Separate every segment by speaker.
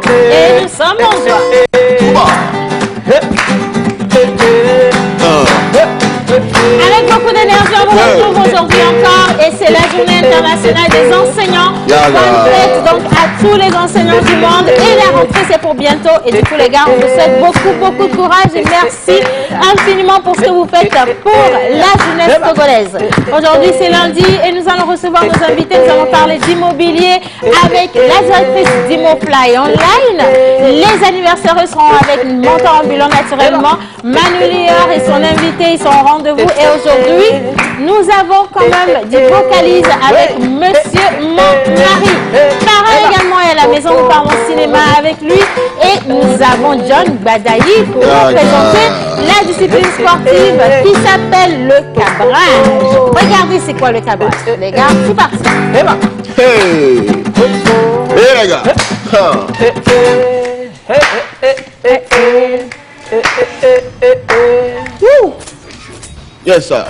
Speaker 1: Et nous sommes en joie. Avec beaucoup d'énergie, on vous retrouve aujourd'hui encore et c'est la journée internationale des enseignants. Bonne fête donc à tous les enseignants du monde et la rentrée c'est pour bientôt et du coup les gars on vous souhaite beaucoup de courage et merci infiniment pour ce que vous faites pour la jeunesse togolaise. Aujourd'hui c'est lundi et nous allons recevoir nos invités, nous allons parler d'immobilier avec la directrice d'Immofly Online. Les anniversaires seront avec Mentor Ambulant naturellement, Manu Lior et son invité, ils sont au rendez-vous et aujourd'hui nous avons quand même des vocalises avec Monsieur Montmarie. Parrain également est à la maison, nous parlons cinéma avec lui et nous avons John Badayi pour nous présenter la discipline sportive qui s'appelle le cabrage. Regardez c'est quoi le cabrage les gars, c'est parti.
Speaker 2: Hey les gars. Yes sir.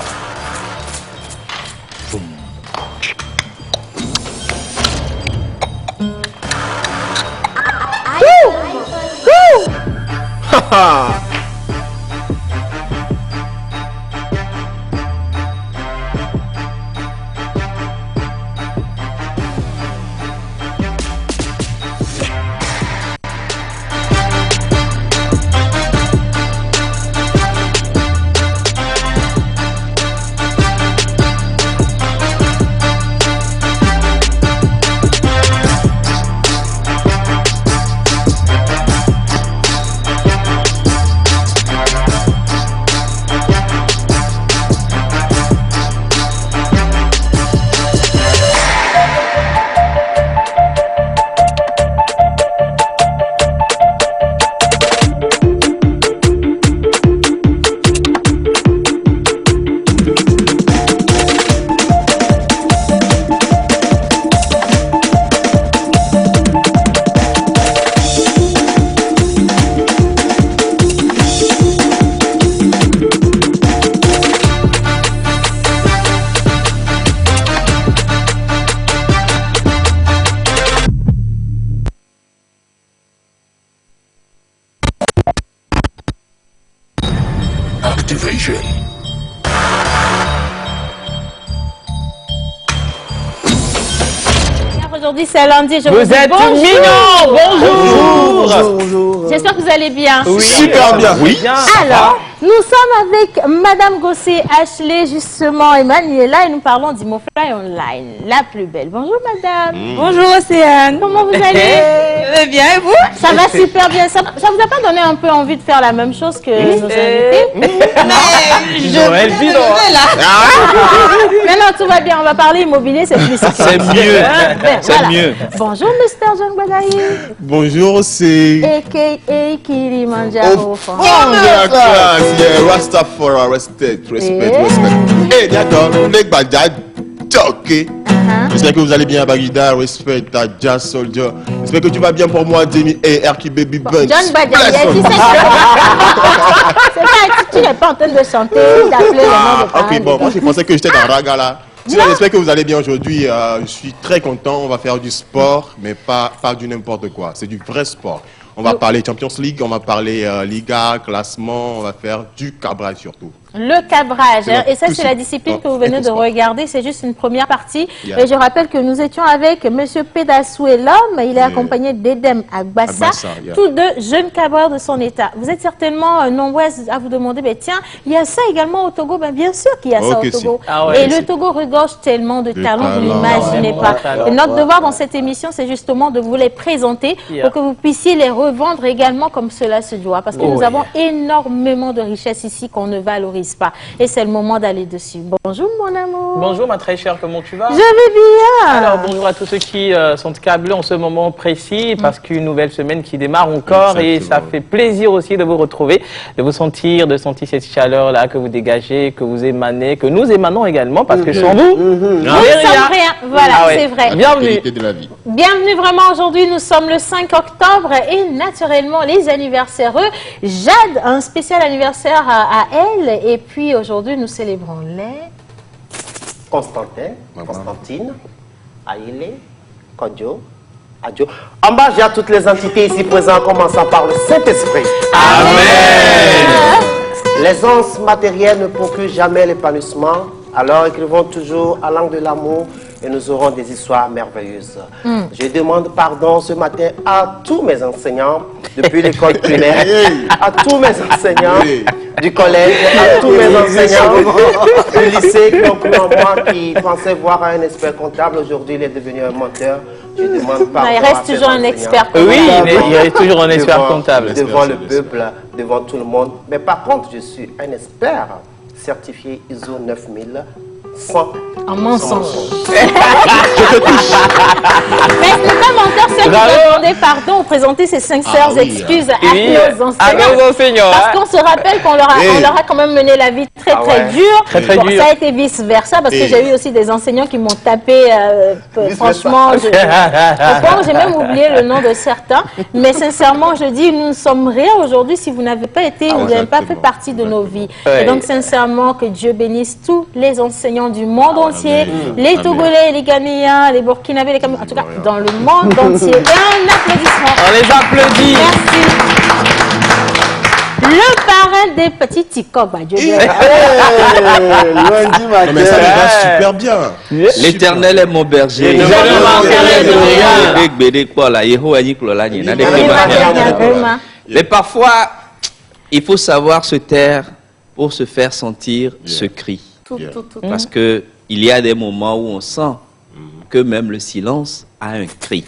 Speaker 1: Aujourd'hui c'est lundi, je vous dis
Speaker 3: êtes
Speaker 1: bonjour.
Speaker 3: Bonjour.
Speaker 1: J'espère que vous allez bien.
Speaker 3: Oui.
Speaker 2: Super bien.
Speaker 3: Oui.
Speaker 1: Alors, nous sommes avec Madame Gossé Ashley, justement, Emmanuela, et nous parlons d'Immofly Online, la plus belle. Bonjour Madame.
Speaker 4: Bonjour Océane.
Speaker 1: Comment vous allez?
Speaker 4: Je vais bien et vous?
Speaker 1: Ça va super bien. Ça vous a pas donné un peu envie de faire la même chose que nos invités?
Speaker 3: Joël Vidon.
Speaker 1: Mais non, tout va bien. On va parler immobilier, c'est plus simple.
Speaker 3: C'est mieux. C'est
Speaker 1: Voilà.
Speaker 3: mieux.
Speaker 1: Bonjour Mr. John Badayi.
Speaker 2: Bonjour, c'est
Speaker 1: A.K.A. Kilimanjaro.
Speaker 2: au fond de la classe. Yeah, Rastafari, respect. Hey, d'accord, les badad, ok. J'espère que vous allez bien, Bagida, respect, à Jazz Soldier. J'espère que tu vas bien pour moi, Demi et Erki Baby Bunch.
Speaker 1: John Badayi, tu n'es pas en train de chanter, d'appeler le nom de parents.
Speaker 2: Ok, bon, moi je pensais que j'étais dans Raga là. Sinon, j'espère que vous allez bien aujourd'hui. Je suis très content. On va faire du sport, mais pas du n'importe quoi. C'est du vrai sport. On va parler Champions League, on va parler Liga, classement, on va faire du cabrage surtout.
Speaker 1: Le cabrage, hein, et ça c'est la discipline que vous venez de regarder, c'est juste une première partie. Et je rappelle que nous étions avec M. Pédassoué l'homme, il est accompagné d'Edem Agbassa, tous deux jeunes cabreurs de son état. Vous êtes certainement nombreux à vous demander, mais tiens, il y a ça également au Togo, ben bien sûr qu'il y a ça au Togo. Et le Togo regorge tellement de talents, vous n'imaginez pas. Et notre devoir dans cette émission, c'est justement de vous les présenter pour que vous puissiez les revendre également comme cela se doit. Parce que nous avons énormément de richesses ici qu'on ne valorise pas. Et c'est le moment d'aller dessus. Bonjour mon amour.
Speaker 3: Bonjour ma très chère, comment tu vas?
Speaker 1: Je vais bien.
Speaker 3: Alors bonjour à tous ceux qui sont câblés en ce moment précis parce qu'une nouvelle semaine qui démarre encore. Exactement. Et ça fait plaisir aussi de vous retrouver, de vous sentir, de sentir cette chaleur là que vous dégagez, que vous émanez, que nous émanons également parce que sans vous,
Speaker 1: nous sommes rien. Voilà, c'est vrai.
Speaker 3: Bienvenue.
Speaker 2: De la vie.
Speaker 1: Bienvenue vraiment aujourd'hui, nous sommes le 5 octobre et naturellement les anniversaires. Jade, un spécial anniversaire à elle et puis aujourd'hui nous célébrons les...
Speaker 5: Constantin, Constantine, Aïlé, Kodjo, Adieu. En bas, j'ai à toutes les entités ici présentes, commençant par le Saint-Esprit.
Speaker 3: Amen.
Speaker 5: Les anges matériels ne procurent jamais l'épanouissement. Alors écrivons toujours à langue de l'amour et nous aurons des histoires merveilleuses. Je demande pardon ce matin à tous mes enseignants depuis l'école primaire, à tous mes enseignants du collège, à tous mes enseignants du lycée qui ont cru en moi, qui pensaient voir un expert comptable. Aujourd'hui, il est devenu un menteur. Je demande pardon.
Speaker 1: Il reste toujours un expert comptable.
Speaker 3: Oui, il reste toujours un expert comptable.
Speaker 5: Devant le peuple, devant tout le monde. Mais par contre, je suis un expert certifié ISO 9100.
Speaker 1: En mensonge. Mais ce n'est pas menteur, c'est qui doit demander pardon ou présenter ses sincères excuses à nos enseignants. Parce qu'on se rappelle qu'on leur a quand même mené la vie très dure. Bon, ça a été vice-versa parce que j'ai eu aussi des enseignants qui m'ont tapé. Franchement, j'ai même oublié le nom de certains. Mais sincèrement, je dis, nous ne sommes rien aujourd'hui si vous n'avez pas été, vous n'avez pas fait partie de nos vies. Et donc, sincèrement, que Dieu bénisse tous les enseignants du monde entier, les Togolais, les Ghanéens, les Burkinabés, les Camerounais, en tout cas dans le monde entier. Et un applaudissement.
Speaker 3: On les applaudit.
Speaker 1: Merci. Le parrain des petits Tikok, Dieu
Speaker 2: lundi matin. Mais ça va super bien.
Speaker 6: L'Éternel est mon berger. Mais parfois, il faut savoir se taire pour se faire sentir ce cri. Parce que il y a des moments où on sent que même le silence a un cri.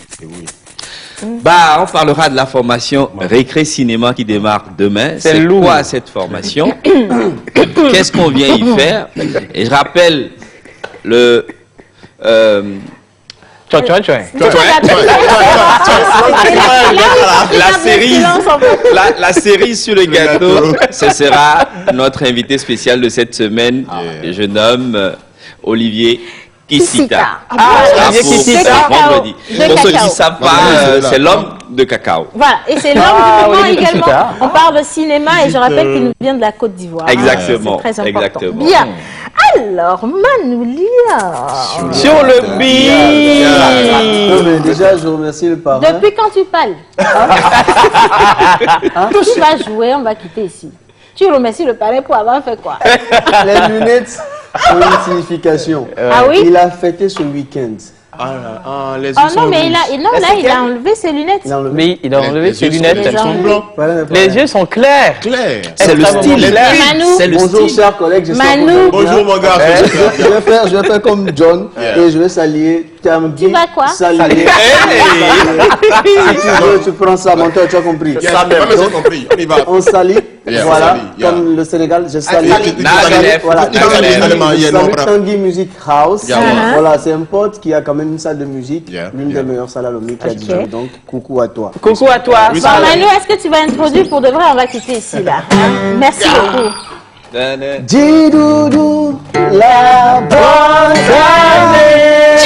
Speaker 6: Bah, on parlera de la formation Récré Cinéma qui démarre demain. C'est quoi cette formation? Qu'est-ce qu'on vient y faire? Et je rappelle le... La série sur le gâteau, ce sera notre invité spécial de cette semaine, le jeune homme Olivier Kissita.
Speaker 1: Olivier
Speaker 6: Kissita, vendredi. Pour ceux qui ne savent pas, c'est l'homme de cacao.
Speaker 1: Voilà, et c'est l'homme du moment également. On parle de cinéma et je rappelle qu'il nous vient de la Côte d'Ivoire.
Speaker 6: Exactement.
Speaker 1: C'est très important.
Speaker 6: Exactement.
Speaker 1: Bien. Alors, Manoulia.
Speaker 3: Sur le beat.
Speaker 7: Déjà, je remercie le parrain.
Speaker 1: Depuis quand tu parles? Tu vas jouer, on va quitter ici. Tu remercies le parrain pour avoir fait quoi?
Speaker 7: Les lunettes ont une signification.
Speaker 1: Ah oui?
Speaker 7: Il a fêté ce week-end.
Speaker 2: Les yeux
Speaker 1: non, mais il a enlevé ses lunettes.
Speaker 3: Mais il a enlevé ses lunettes.
Speaker 2: Elles sont blancs.
Speaker 3: Les yeux sont clairs.
Speaker 6: C'est le style.
Speaker 7: Bonjour, chers collègues.
Speaker 1: Manu.
Speaker 2: Bonjour, mon gars.
Speaker 7: Je vais faire comme John et je vais saluer.
Speaker 1: Tu vas quoi?
Speaker 7: Saluer. Si tu veux, tu prends ça, mon tour, tu as compris.
Speaker 2: J'ai compris. On y va.
Speaker 7: On salue. Voilà, comme le Sénégal, je salue. Voilà, Tanguy Music House. Voilà, c'est un pote qui a quand même une salle de musique, l'une des meilleures salles à Lomé qui a dit. Donc, coucou à toi.
Speaker 3: Coucou à toi.
Speaker 1: Bon, Manu, est-ce que tu vas introduire pour de vrai? On va quitter ici, là. Merci beaucoup.
Speaker 7: Didoudou, la bonne année.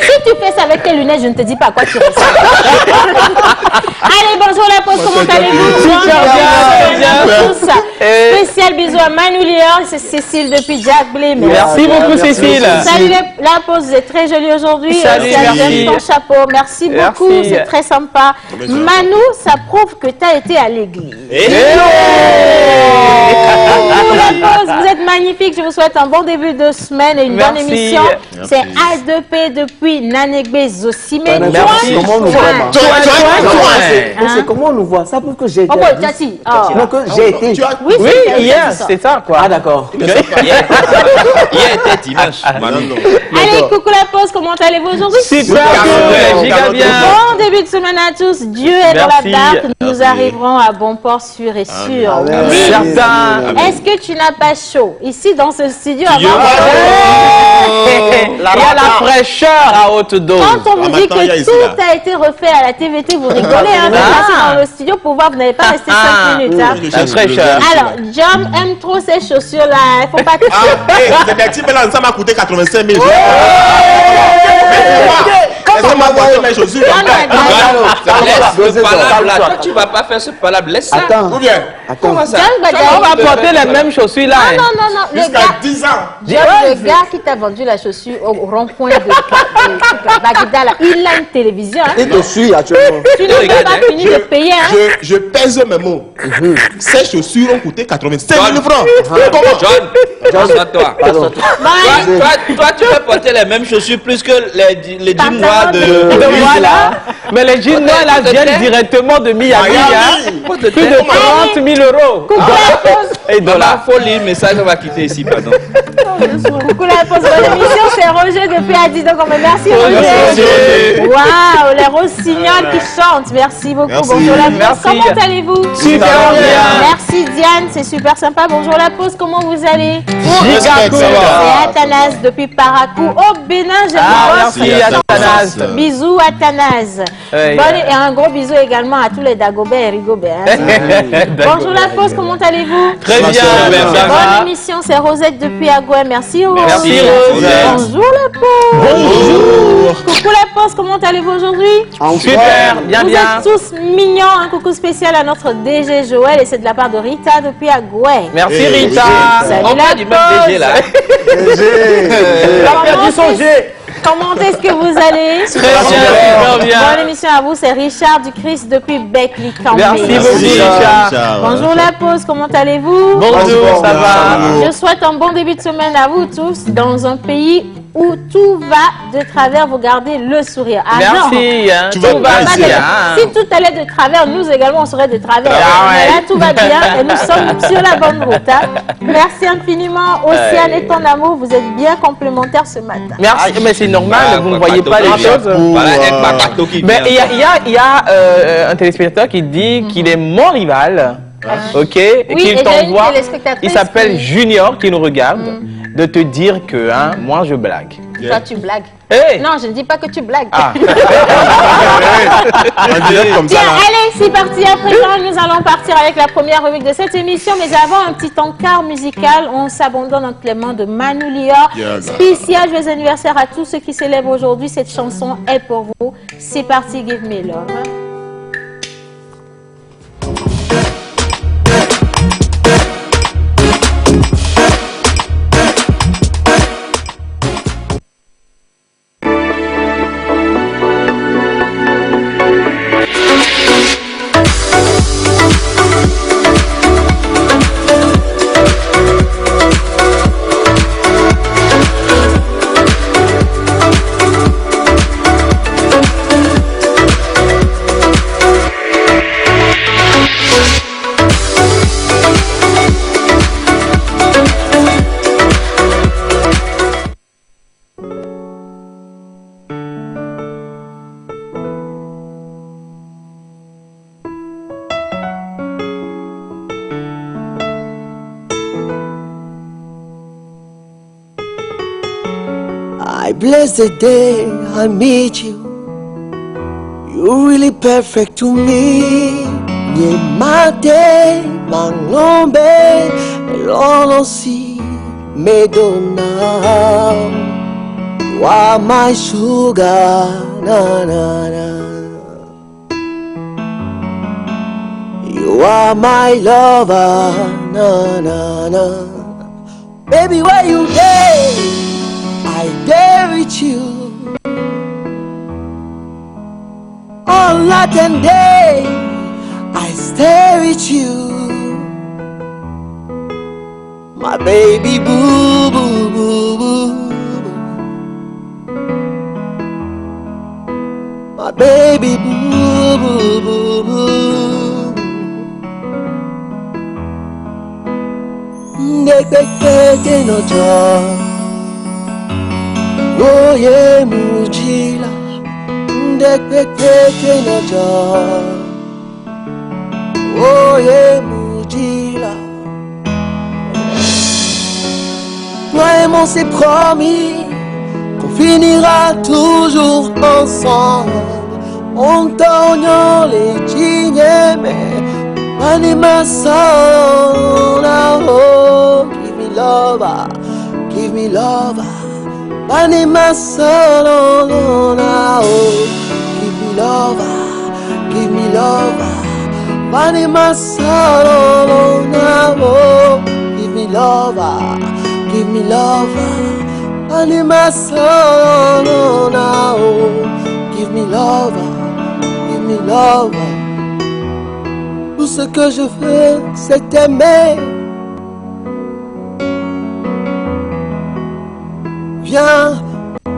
Speaker 1: Si tu fais ça avec tes lunettes, je ne te dis pas à quoi tu ressembles. Allez, bonjour la pause, comment allez-vous? Bien. Spécial bisous à Manoulia, c'est Cécile depuis Jack Blé.
Speaker 3: Merci beaucoup Cécile.
Speaker 1: Salut la pause, vous êtes très jolie aujourd'hui. Salut, ton chapeau, merci beaucoup, c'est très sympa. Manu, ça prouve que tu as été à l'église. la pause, vous êtes magnifiques. Je vous souhaite un bon début de semaine et une bonne émission. C'est A2P depuis Nanegbe Zosime.
Speaker 7: Merci. Comment on nous voit? C'est comment on nous voit? Ça prouve que j'ai été. Non, que j'ai été.
Speaker 3: Oui, hier, c'est ça, quoi.
Speaker 7: Ah, d'accord.
Speaker 6: Hier était dimanche.
Speaker 1: Allez, coucou la pause, comment allez-vous aujourd'hui?
Speaker 3: Super, giga bien.
Speaker 1: Bon début de semaine à tous. Dieu est dans la barque. Nous arriverons à bon port sûr et sûr.
Speaker 3: Certain.
Speaker 1: Est-ce que tu n'as pas chaud? Ici, dans ce studio,
Speaker 3: Il y a la fraîcheur à haute dose.
Speaker 1: quand on vous dit que tout a été refait à la TVT, vous rigolez. Hein, vous passez dans le studio pour voir, vous n'avez pas resté 5 minutes. Hein.
Speaker 3: La fraîcheur.
Speaker 1: Alors, John aime trop ces chaussures-là. Il ne faut pas toucher.
Speaker 2: C'est des petits belles, ça m'a coûté 85 000. Laissez-moi voir mes chaussures.
Speaker 6: Laisse le palabre là. Toi, tu ne vas pas faire ce palabre. Laisse ça.
Speaker 7: Attends.
Speaker 2: Ou bien,
Speaker 6: comment ça?
Speaker 3: On va porter les mêmes chaussures là.
Speaker 1: Non.
Speaker 2: jusqu'à 10 ans.
Speaker 1: Le gars qui t'a vendu la chaussure au rond-point de Bagdad, là, il a une télévision. Hein.
Speaker 7: Il te suit actuellement.
Speaker 1: Tu n'as pas fini de payer. Hein.
Speaker 2: Je pèse mes mots. Ces chaussures ont coûté 85 000 francs.
Speaker 6: John, toi. Toi, tu peux porter les mêmes chaussures plus que les 10 mois de
Speaker 3: Voilà. Mais les jeans noirs là viennent directement de Miami. Plus de 30 000 euros.
Speaker 6: Et dollars. Il faut lire le message, on va quitter ici, pardon.
Speaker 1: Coucou la pause de l'émission, c'est Roger depuis Adidas. Merci Roger. Waouh, les rossignols qui chantent. Merci beaucoup.
Speaker 2: Merci.
Speaker 1: Bonjour la pause. Comment allez-vous?
Speaker 3: Super bien.
Speaker 1: Merci Diane, c'est super sympa. Bonjour la pause, comment vous allez?
Speaker 2: Respect, ça va.
Speaker 1: C'est Athanas depuis Parakou au Bénin.
Speaker 3: Merci Athanas.
Speaker 1: Bisous Athanas. Et un gros bisou également à tous les Dagobert et Rigobert. Bonjour la pause, comment allez-vous?
Speaker 3: Très bien.
Speaker 1: Bonne émission, c'est Rosette depuis Agoué. Merci Rose.
Speaker 3: Merci Rose.
Speaker 1: Bonjour la pause.
Speaker 3: Bonjour.
Speaker 1: Coucou la pause, comment allez-vous aujourd'hui?
Speaker 3: Super, bien.
Speaker 1: Vous êtes tous mignons. Un coucou spécial à notre DG Joël et c'est de la part de Rita depuis Agoué.
Speaker 3: Merci Rita.
Speaker 1: Salut
Speaker 6: On parle du même DG là.
Speaker 3: Elle a perdu son G.
Speaker 1: Comment est-ce que vous allez?
Speaker 3: Très bien.
Speaker 1: Bonne émission à vous, c'est Richard du Christ depuis Beckley.
Speaker 3: Merci beaucoup Richard.
Speaker 1: Bonjour la pause, comment allez-vous?
Speaker 3: Bonjour, ça va?
Speaker 1: Je souhaite un bon début de semaine à vous tous dans un pays où tout va de travers, vous gardez le sourire. Ah,
Speaker 3: merci.
Speaker 1: Non.
Speaker 3: Hein,
Speaker 2: tout va
Speaker 3: bien.
Speaker 1: Si tout allait de travers, nous également on serait de travers. Mais là tout va bien et nous sommes sur la bonne route. Hein. Merci infiniment Océane et ton amour, vous êtes bien complémentaires ce matin.
Speaker 3: Merci, mais c'est normal, vous ne voyez pas les choses. Mais il y a un téléspectateur qui dit qu'il est mon rival. Ok, et qu'il t'envoie. Il s'appelle Junior qui nous regarde. De te dire que moi je blague.
Speaker 1: Toi tu blagues.
Speaker 3: Hey.
Speaker 1: Non, je ne dis pas que tu blagues.
Speaker 3: Ah.
Speaker 1: Tiens, allez, c'est parti. À présent, nous allons partir avec la première rubrique de cette émission. Mais avant un petit encart musical, on s'abandonne entre les mains de Manu Lior. Spécial joyeux anniversaire à tous ceux qui célèbrent aujourd'hui. Cette chanson est pour vous. C'est parti, Give Me Love.
Speaker 8: I bless the day I meet you. You're really perfect to me. Nye mate, mangombe, elono si medona. You are my sugar, na na na. You are my lover, na na na. Baby, where you day? I dare with you all night and day. I stare at you. My baby boo boo boo boo. My baby boo boo boo boo. Ndekeke no joy. Oh yeah mujila. Ndekeke no joy. Oh yeah mujila. Toi et moi c'est promis qu'on finira toujours ensemble. On t'oignon les chignes, mais anima solo. Oh, give me love, give me love. Anima solo. Oh, give me love, give me love. Anima solo. Oh, give me love, give me love. Anima solo. Oh, give me love. Give me love. Tout ce que je veux, c'est t'aimer. Viens,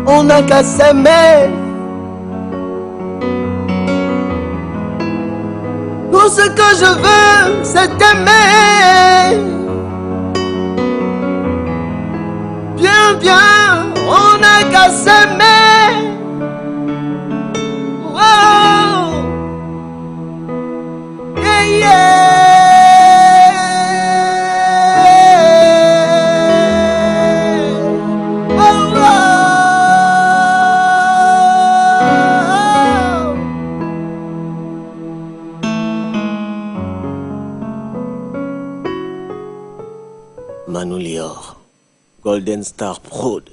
Speaker 8: on n'a qu'à s'aimer. Tout ce que je veux, c'est t'aimer. Viens, viens, on n'a qu'à s'aimer. Manu Lior, Golden Star Prod.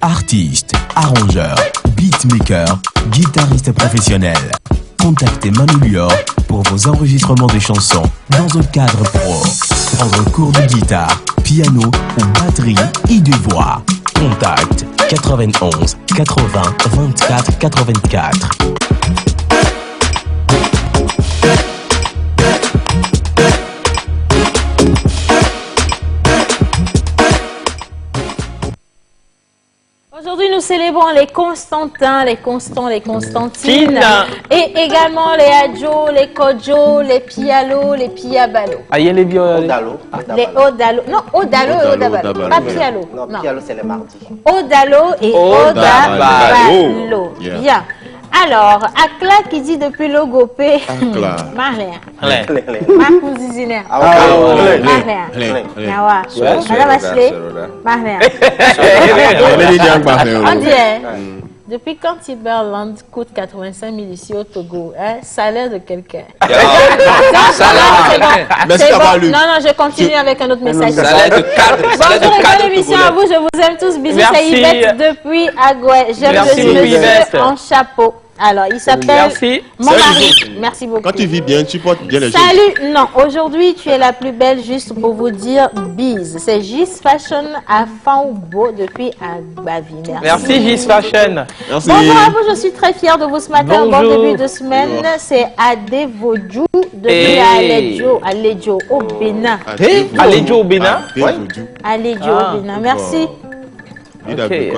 Speaker 9: Artiste, arrangeur, beatmaker, guitariste professionnel. Contactez Manu Lior pour vos enregistrements de chansons dans un cadre pro. Prendre cours de guitare, piano ou batterie et de voix. Contact 91 80 24 84.
Speaker 1: Aujourd'hui, nous célébrons les Constantins, les Constants, les Constantines. Et également les Adjo, les Kodjo, les Pialo, les Piabalo.
Speaker 3: Ah, il y a les
Speaker 5: Odalo.
Speaker 1: Les Odalo. Non, Odalo et Odabalo. Pas Pialo.
Speaker 5: Non, Pialo, c'est le mardi.
Speaker 1: Odalo et Odabalo.
Speaker 2: Yeah.
Speaker 1: Bien. Alors, Akla qui dit depuis le Gopé. Marlène. Marcou Ziziner. Marlène. Nawa. Madame Ashley. Marlène. On dirait. Depuis quand Timberland coûte 85 000 ici au Togo, hein? Salaire de quelqu'un. C'est bon. Non, je continue avec un autre message.
Speaker 6: Salaire de 4.
Speaker 1: Bonjour et bonne émission à vous, je vous aime tous. Bisous, c'est Yvette depuis Agoué. J'aime le monsieur en chapeau. Alors, il s'appelle mon mari. Merci beaucoup.
Speaker 2: Quand tu vis bien, tu portes bien les choses.
Speaker 1: Salut, non, aujourd'hui tu es la plus belle, juste pour vous dire bise. C'est Gis Fashion à Fanoubo depuis Agbavi.
Speaker 3: Merci Gis Fashion.
Speaker 2: Merci.
Speaker 1: Bonjour à vous, je suis très fière de vous ce matin. Bon début de semaine. C'est Adevodjou depuis Aledjo au Bénin.
Speaker 3: Aledjo au Bénin.
Speaker 1: Aledjo au Bénin, merci.
Speaker 2: Okay.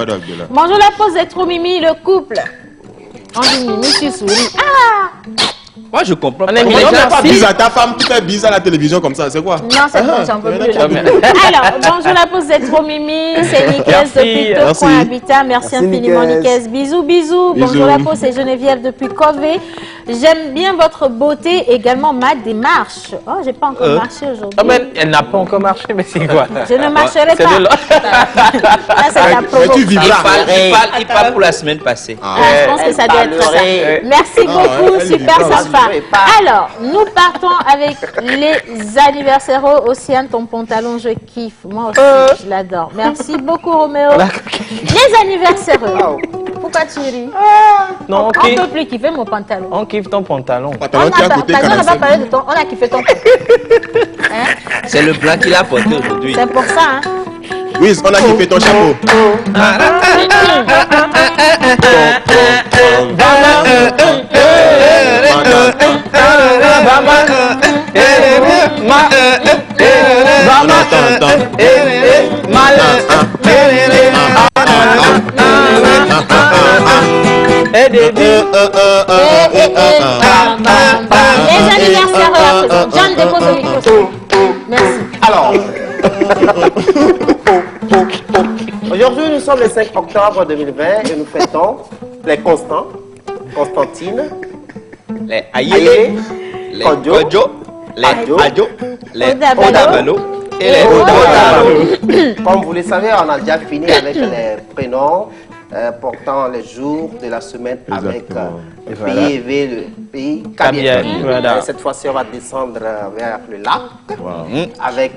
Speaker 1: Bonjour la pause d'être Mimi, le couple.
Speaker 6: Moi je comprends.
Speaker 2: On est pas bizarre. Ta femme qui fait bizarre à la télévision comme ça, c'est quoi?
Speaker 1: Non, c'est bon, j'en peux plus. Alors, bonjour la pause d'être Mimi, c'est Nicaise depuis Tocoin Habitat. Merci infiniment Nicaise. Bisous, bisous. Bonjour la pause, c'est Geneviève depuis Cové. J'aime bien votre beauté, également ma démarche. Oh, j'ai pas encore marché aujourd'hui.
Speaker 3: Oh, mais elle n'a pas encore marché, mais c'est quoi?
Speaker 1: Je ne marcherai pas. Ça, c'est la provocation.
Speaker 6: Il parle pour la semaine passée.
Speaker 1: Je pense que ça doit être ça. Merci beaucoup, super sympa. Alors, nous partons avec les anniversaires. Océane, ton pantalon, je kiffe. Moi aussi, je l'adore. Merci beaucoup, Roméo. Les anniversaires. Pourquoi tu ris?
Speaker 3: Non,
Speaker 1: on ne peut plus kiffer mon pantalon.
Speaker 3: On kiffe ton pantalon.
Speaker 1: On a parlé de ton. On a kiffé ton pantalon. Hein?
Speaker 6: C'est le blanc qu'il a porté aujourd'hui.
Speaker 1: C'est pour ça, hein?
Speaker 2: Oui, on a kiffé ton chapeau.
Speaker 1: Les anniversaires à présent. John dépose le micro. Merci.
Speaker 5: Alors, aujourd'hui nous sommes le 5 octobre 2020 et nous fêtons les Constants, Constantine,
Speaker 6: les Aïe, les Kodjo, les Adjo, les Odabalo et les Odabalo.
Speaker 5: Comme vous le savez, on a déjà fini avec les prénoms portant les jours de la semaine. Exactement. Avec le pays élevé, le pays Kabiet. Voilà. Cette fois-ci, on va descendre vers le lac avec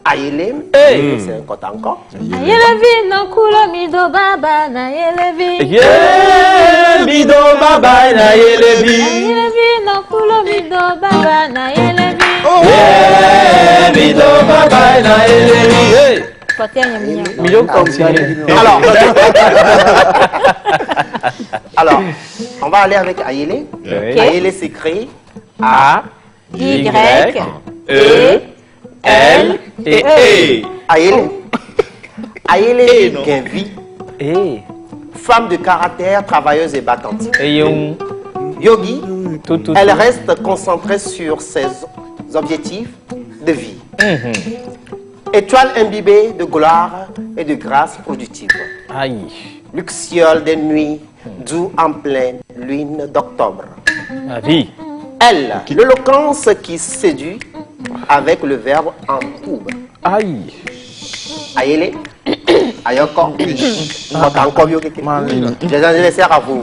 Speaker 5: Aïelim. C'est un côté encore.
Speaker 1: Aïelevi, non kulo mido baba na Aïelevi.
Speaker 3: Mido baba na Aïelevi.
Speaker 1: Aïelevi, non kulo mido baba na Aïelevi.
Speaker 3: Mido baba na Aïelevi.
Speaker 5: Alors, on va aller avec Aïele. Aïele s'écrit
Speaker 6: A-Y-E-L-E.
Speaker 5: Aïele. Aïele Genvi. Femme de caractère, travailleuse et battante. Yogi, elle reste concentrée sur ses objectifs de vie. Étoile imbibée de gloire et de grâce productive.
Speaker 3: Aïe.
Speaker 5: Luxiole des nuits, doux en pleine lune d'octobre.
Speaker 3: La vie.
Speaker 5: Elle, l'éloquence qui séduit avec le verbe en poube.
Speaker 3: Aïe.
Speaker 5: Aïele, Ayoko, encore mieux que les anniversaires à vous.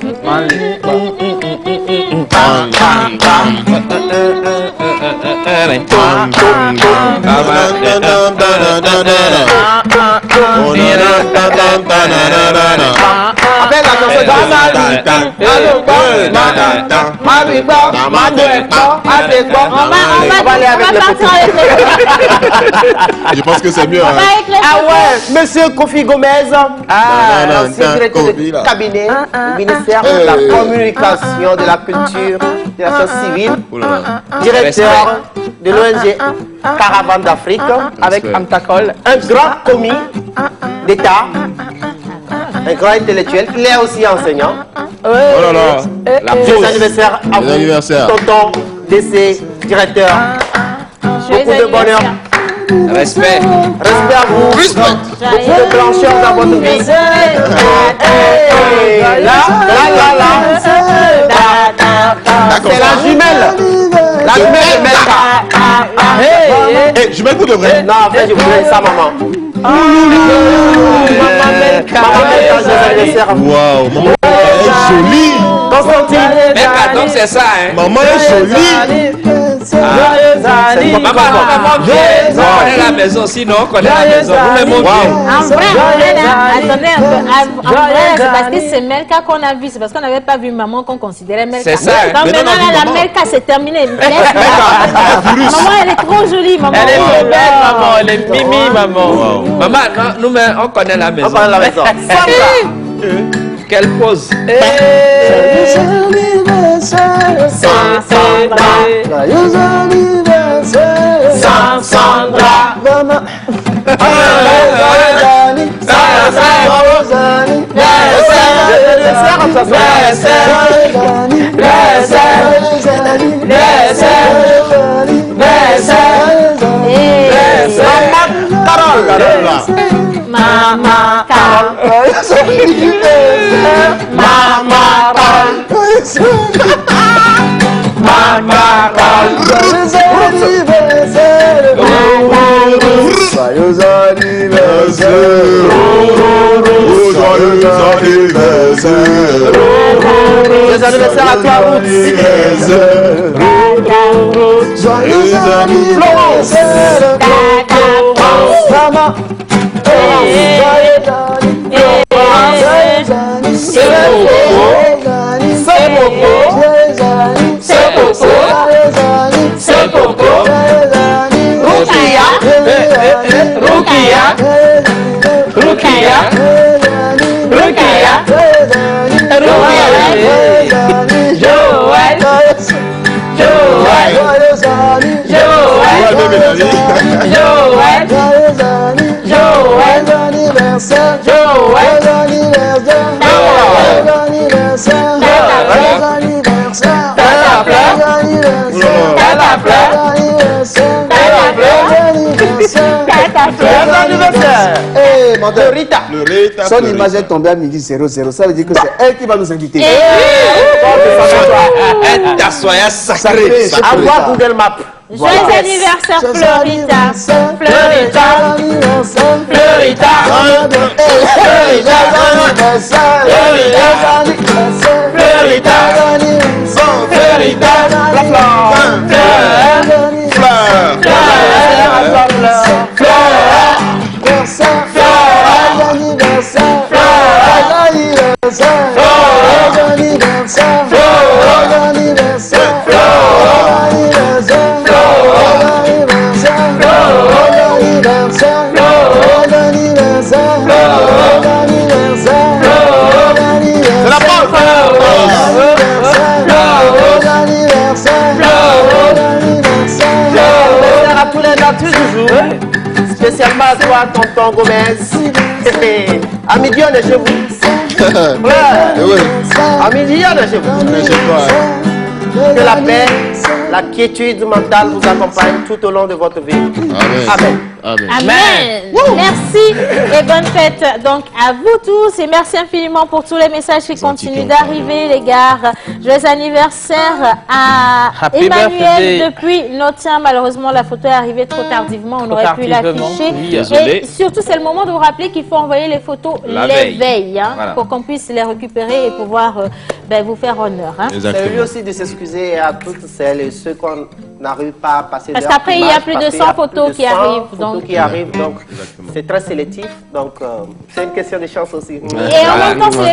Speaker 2: Je pense que c'est mieux.
Speaker 5: Ah ouais, Monsieur Kofi Gomez, ancien directeur de cabinet du ministère de la Communication, de la Culture, de la Société civile, directeur de l'ONG Caravane d'Afrique, avec Amtakol, un grand commis d'État, un grand intellectuel, il est aussi enseignant.
Speaker 2: Oh là là,
Speaker 5: Joyeux anniversaire à vous, tonton, DC, directeur. Beaucoup de bonheur.
Speaker 6: Respect.
Speaker 5: Respect à vous.
Speaker 2: Respect.
Speaker 5: Beaucoup de blancheur dans votre vie. C'est la jumelle. La jumelle de Melka.
Speaker 2: Hey, jumelle pour de vrai.
Speaker 5: Non, en fait, je voulais ça, maman. Maman Melka, joyeux anniversaire à vous.
Speaker 2: Waouh, maman est jolie.
Speaker 5: Constantine.
Speaker 6: Melka, donc c'est ça, hein.
Speaker 2: Maman est jolie.
Speaker 6: Maman, on connaît la maison, sinon on connaît la maison. Vous même
Speaker 1: en vrai, attendez un peu. En vrai, c'est parce que c'est Melka qu'on a vu. C'est parce qu'on n'avait pas vu maman qu'on considérait Melka.
Speaker 6: C'est ça.
Speaker 1: Donc maintenant, la Melka, c'est terminé. Maman, elle est trop jolie, maman.
Speaker 3: Elle est trop belle, maman. Elle est mimi, maman.
Speaker 6: Maman, nous, on connaît la maison.
Speaker 5: On connaît la maison.
Speaker 6: Quelle pause.
Speaker 7: Sandra.
Speaker 1: Mama Carole.
Speaker 5: Mama Carole.
Speaker 7: Joyeux anniversaire.
Speaker 2: Joyeux anniversaire.
Speaker 5: Joyeux anniversaire à toi, Ruth.
Speaker 7: Joyeux anniversaire. Maman.
Speaker 2: Le Rita.
Speaker 7: Son image est tombée à midi 00. Ça veut dire que c'est elle qui va nous inviter.
Speaker 6: Soyez sacré.
Speaker 5: À voir Google Maps.
Speaker 1: Joyeux anniversaire, Florita. Florita.
Speaker 5: Florita. Spécialement à toi, tonton Gomez. À midi, on est chez vous. À midi, on est chez vous. Que la paix, la quiétude mentale vous accompagne tout au long de votre vie. Amen.
Speaker 2: Amen.
Speaker 1: Amen. Merci et bonne fête donc à vous tous et merci infiniment pour tous les messages qui continuent d'arriver les gars. Joyeux anniversaire à
Speaker 3: Happy
Speaker 1: Emmanuel
Speaker 3: birthday.
Speaker 1: depuis Notien. Malheureusement la photo est arrivée trop tardivement, on aurait pu l'afficher.
Speaker 6: Oui, désolé.
Speaker 1: Et surtout c'est le moment de vous rappeler qu'il faut envoyer les photos
Speaker 6: La
Speaker 1: les veilles hein,
Speaker 6: Voilà.
Speaker 1: pour qu'on puisse les récupérer et pouvoir vous faire honneur. Hein.
Speaker 5: C'est lui aussi de s'excuser à toutes celles et ceux qu'on n'arrive pas à passer.
Speaker 1: Parce qu'après il y a plus de 100 photos qui arrivent.
Speaker 5: Donc c'est très sélectif. Donc c'est une question de chance aussi.
Speaker 1: Et en même temps, c'est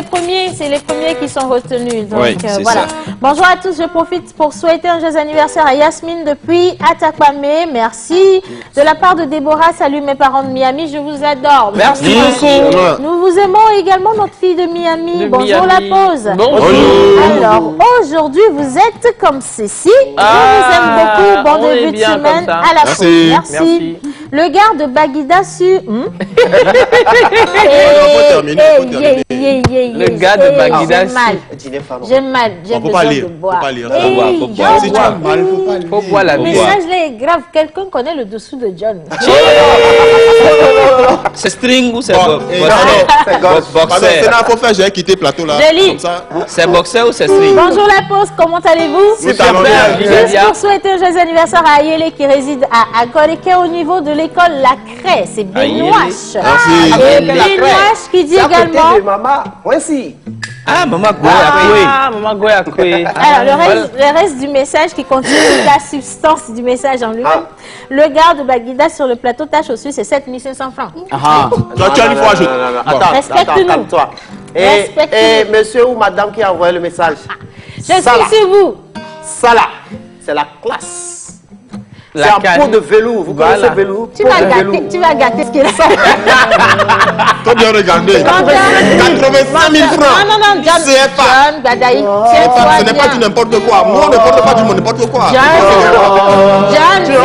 Speaker 1: les premiers qui sont retenus. Donc
Speaker 6: Oui,
Speaker 1: voilà.
Speaker 6: ça.
Speaker 1: Bonjour à tous, je profite pour souhaiter un joyeux anniversaire à Yasmine depuis Atakwame. Merci. De la part de Déborah, salut mes parents de Miami, je vous adore.
Speaker 3: Merci
Speaker 1: beaucoup. Nous vous aimons également, notre fille de Miami. Bonjour
Speaker 3: Miami.
Speaker 1: la pause.
Speaker 3: Bonjour.
Speaker 1: Alors, aujourd'hui, vous êtes comme ceci. Je vous aime beaucoup. Bon
Speaker 3: on est
Speaker 1: début de
Speaker 3: bien
Speaker 1: semaine
Speaker 3: comme ça.
Speaker 1: à la
Speaker 2: Merci.
Speaker 1: pause.
Speaker 3: Merci.
Speaker 1: Le gars de Baguida sur...
Speaker 2: faut terminer.
Speaker 3: Le gars de Baguida
Speaker 1: J'aime mal. J'ai
Speaker 2: Faut pas
Speaker 1: besoin
Speaker 2: lire.
Speaker 1: de boire.
Speaker 2: Faut pas lire.
Speaker 1: Hey,
Speaker 6: Faut boire.
Speaker 2: Si tu as mal, faut pas lire.
Speaker 3: Faut boire la
Speaker 1: le
Speaker 3: vie.
Speaker 1: message là est grave. Quelqu'un connaît le dessous de John.
Speaker 6: C'est string ou c'est
Speaker 2: Bon,
Speaker 6: boxer?
Speaker 2: c'est là, faut faire, j'ai quitté le plateau là.
Speaker 1: Je lis.
Speaker 2: Comme ça.
Speaker 6: C'est boxer ou c'est string?
Speaker 1: Bonjour la pause, comment allez-vous?
Speaker 2: Super
Speaker 3: bien.
Speaker 1: Juste pour souhaiter un joyeux anniversaire à Ayele qui réside à Agoreke au niveau de l'école La Craie. C'est Benouache.
Speaker 2: Merci.
Speaker 1: Et Benouache qui dit également...
Speaker 5: de maman, voici.
Speaker 6: Ah, maman Goya.
Speaker 3: Ah, maman Goya Koué.
Speaker 1: Alors, le reste du message qui continue la substance du message en lui-même. Le gars de Baguida sur le plateau tâche au Suisse, c'est 7500 francs.
Speaker 2: Toi, tu as une fois ajouté.
Speaker 5: Attends,
Speaker 1: Respecte-nous.
Speaker 5: calme-toi. Et
Speaker 1: Respecte-nous.
Speaker 5: monsieur ou madame qui a envoyé le message.
Speaker 1: Je suis sur vous.
Speaker 5: Ça là, c'est la classe. C'est
Speaker 3: La
Speaker 5: un
Speaker 3: canne.
Speaker 5: pot de velours. Vous
Speaker 3: Voilà.
Speaker 5: connaissez le velours?
Speaker 1: Tu
Speaker 5: Pot
Speaker 1: vas
Speaker 5: de
Speaker 1: gâter,
Speaker 5: velours.
Speaker 1: tu vas gâter ce qu'il a.
Speaker 2: Toi, bien regardé. 85 000 francs.
Speaker 1: Non, John.
Speaker 2: CFA.
Speaker 1: John Badaï.
Speaker 2: Ce n'est pas du n'importe quoi. Moi, on ne porte pas du n'importe quoi.
Speaker 1: John, c'est bon.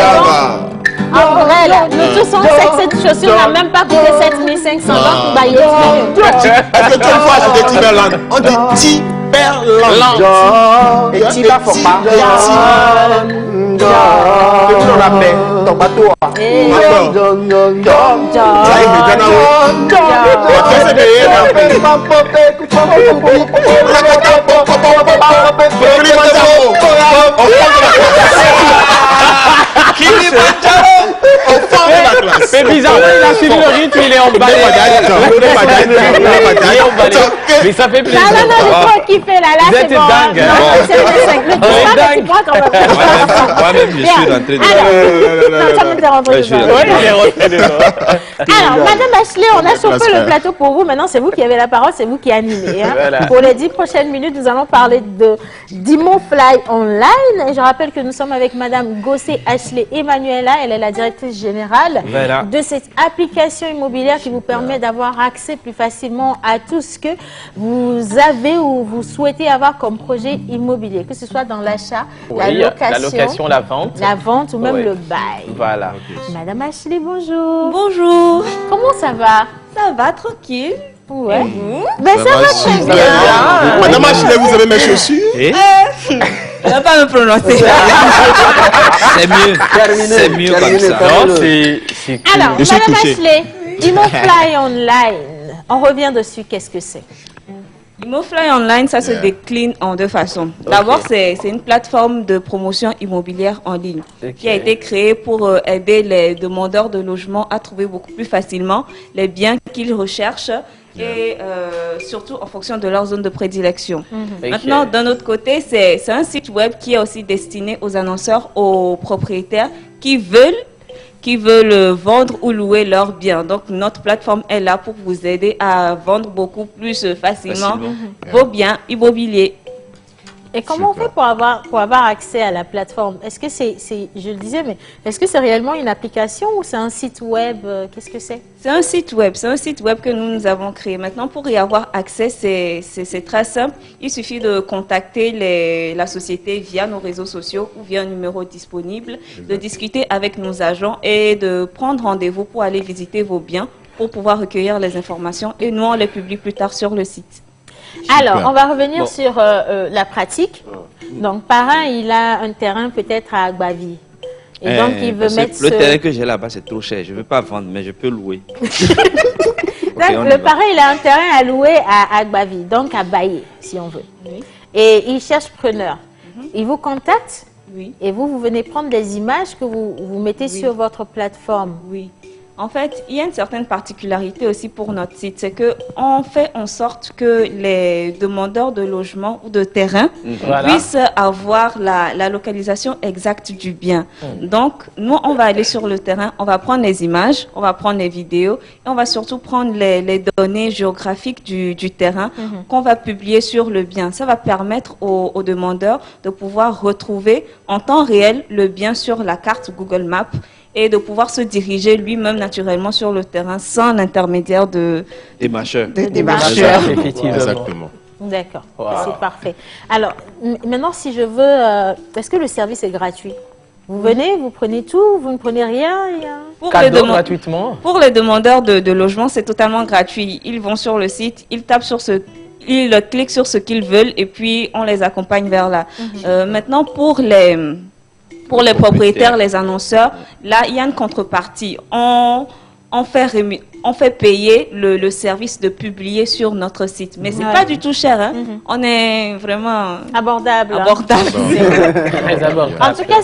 Speaker 2: Ah,
Speaker 1: En vrai, là, nous tous on sait que cette chaussure n'a même pas coûté 7500 donc bah, il est
Speaker 2: est-ce que tu as une fois ajouté Timberland? On dit Timberland.
Speaker 5: Et Tiba Fopa. Que tu en as fait ton bateau.
Speaker 2: John. On forme la classe.
Speaker 3: Mais bizarrement, il a suivi le rythme, il est emballé. Mais ça fait plaisir.
Speaker 1: Non, je crois qu'il fait là,
Speaker 3: Vous
Speaker 1: c'est
Speaker 3: êtes
Speaker 1: bon.
Speaker 3: dingue.
Speaker 1: Non, c'est le 5. Le dingue. Tu crois quand même.
Speaker 6: Moi-même, je suis rentré dedans.
Speaker 1: Non, ça m'interrompt. Alors, Madame Ashley, on a chauffé le plateau pour vous. Maintenant, c'est vous qui avez la parole, c'est vous qui animez. Hein. Pour les 10 prochaines minutes, nous allons parler d'ImoFly Online. Et je rappelle que nous sommes avec Madame Gossé Ashley Emmanuela. Elle est la directrice générale de cette application immobilière qui vous permet d'avoir accès plus facilement à tout ce que vous avez ou vous souhaitez avoir comme projet immobilier, que ce soit dans l'achat, la location,
Speaker 3: la vente
Speaker 1: ou même le bail.
Speaker 3: Voilà.
Speaker 1: Madame Ashley, bonjour.
Speaker 4: Bonjour.
Speaker 1: Comment ça va?
Speaker 4: Ça va, tranquille.
Speaker 1: Ouais. Ben ça va très bien.
Speaker 2: Madame Ashley, vous avez mes chaussures?
Speaker 4: Je ne vais pas me prononcer.
Speaker 6: C'est mieux. C'est mieux comme ça.
Speaker 3: Non, c'est
Speaker 1: Alors, Madame Ashley, ImoFly Online, on revient dessus, qu'est-ce que c'est?
Speaker 4: ImoFly Online, ça se décline en deux façons. D'abord, c'est une plateforme de promotion immobilière en ligne qui a été créée pour aider les demandeurs de logement à trouver beaucoup plus facilement les biens qu'ils recherchent et surtout en fonction de leur zone de prédilection. Maintenant, d'un autre côté, c'est un site web qui est aussi destiné aux annonceurs, aux propriétaires qui veulent vendre ou louer leurs biens. Donc, notre plateforme est là pour vous aider à vendre beaucoup plus facilement vos biens immobiliers.
Speaker 1: Et comment on fait pour avoir accès à la plateforme? Est-ce que je le disais, mais est-ce que c'est réellement une application ou c'est un site web? Qu'est-ce que c'est?
Speaker 4: C'est un site web que nous avons créé. Maintenant, pour y avoir accès, c'est très simple. Il suffit de contacter la société via nos réseaux sociaux ou via un numéro disponible, de discuter avec nos agents et de prendre rendez-vous pour aller visiter vos biens pour pouvoir recueillir les informations et nous, on les publie plus tard sur le site.
Speaker 1: Alors, on va revenir sur la pratique. Donc, parrain, il a un terrain peut-être à Agbavi. Et donc, il veut mettre
Speaker 6: le terrain que j'ai là-bas, c'est trop cher. Je ne veux pas vendre, mais je peux louer.
Speaker 1: Le parrain, il a un terrain à louer à Agbavi, donc à bailler, si on veut. Et il cherche preneur. Il vous contacte et vous venez prendre des images que vous mettez sur votre plateforme.
Speaker 4: Oui. En fait, il y a une certaine particularité aussi pour notre site, c'est qu'on fait en sorte que les demandeurs de logement ou de terrain puissent avoir la localisation exacte du bien. Donc, nous, on va aller sur le terrain, on va prendre les images, on va prendre les vidéos et on va surtout prendre les données géographiques du terrain qu'on va publier sur le bien. Ça va permettre aux demandeurs de pouvoir retrouver en temps réel le bien sur la carte Google Maps et de pouvoir se diriger lui-même naturellement sur le terrain sans l'intermédiaire des marcheurs.
Speaker 2: Exactement.
Speaker 1: D'accord, c'est parfait. Alors, maintenant, si je veux, est-ce que le service est gratuit? Vous venez, vous prenez tout, vous ne prenez rien?
Speaker 3: Gratuitement.
Speaker 4: Pour les demandeurs de logement, c'est totalement gratuit. Ils vont sur le site, ils tapent sur ils cliquent sur ce qu'ils veulent et puis on les accompagne vers là. Maintenant, pour les propriétaires, les annonceurs, là, il y a une contrepartie. On fait payer le service de publier sur notre site. Mais c'est pas du tout cher. Hein? On est vraiment
Speaker 1: abordable.
Speaker 4: Très abordable.
Speaker 1: En tout cas,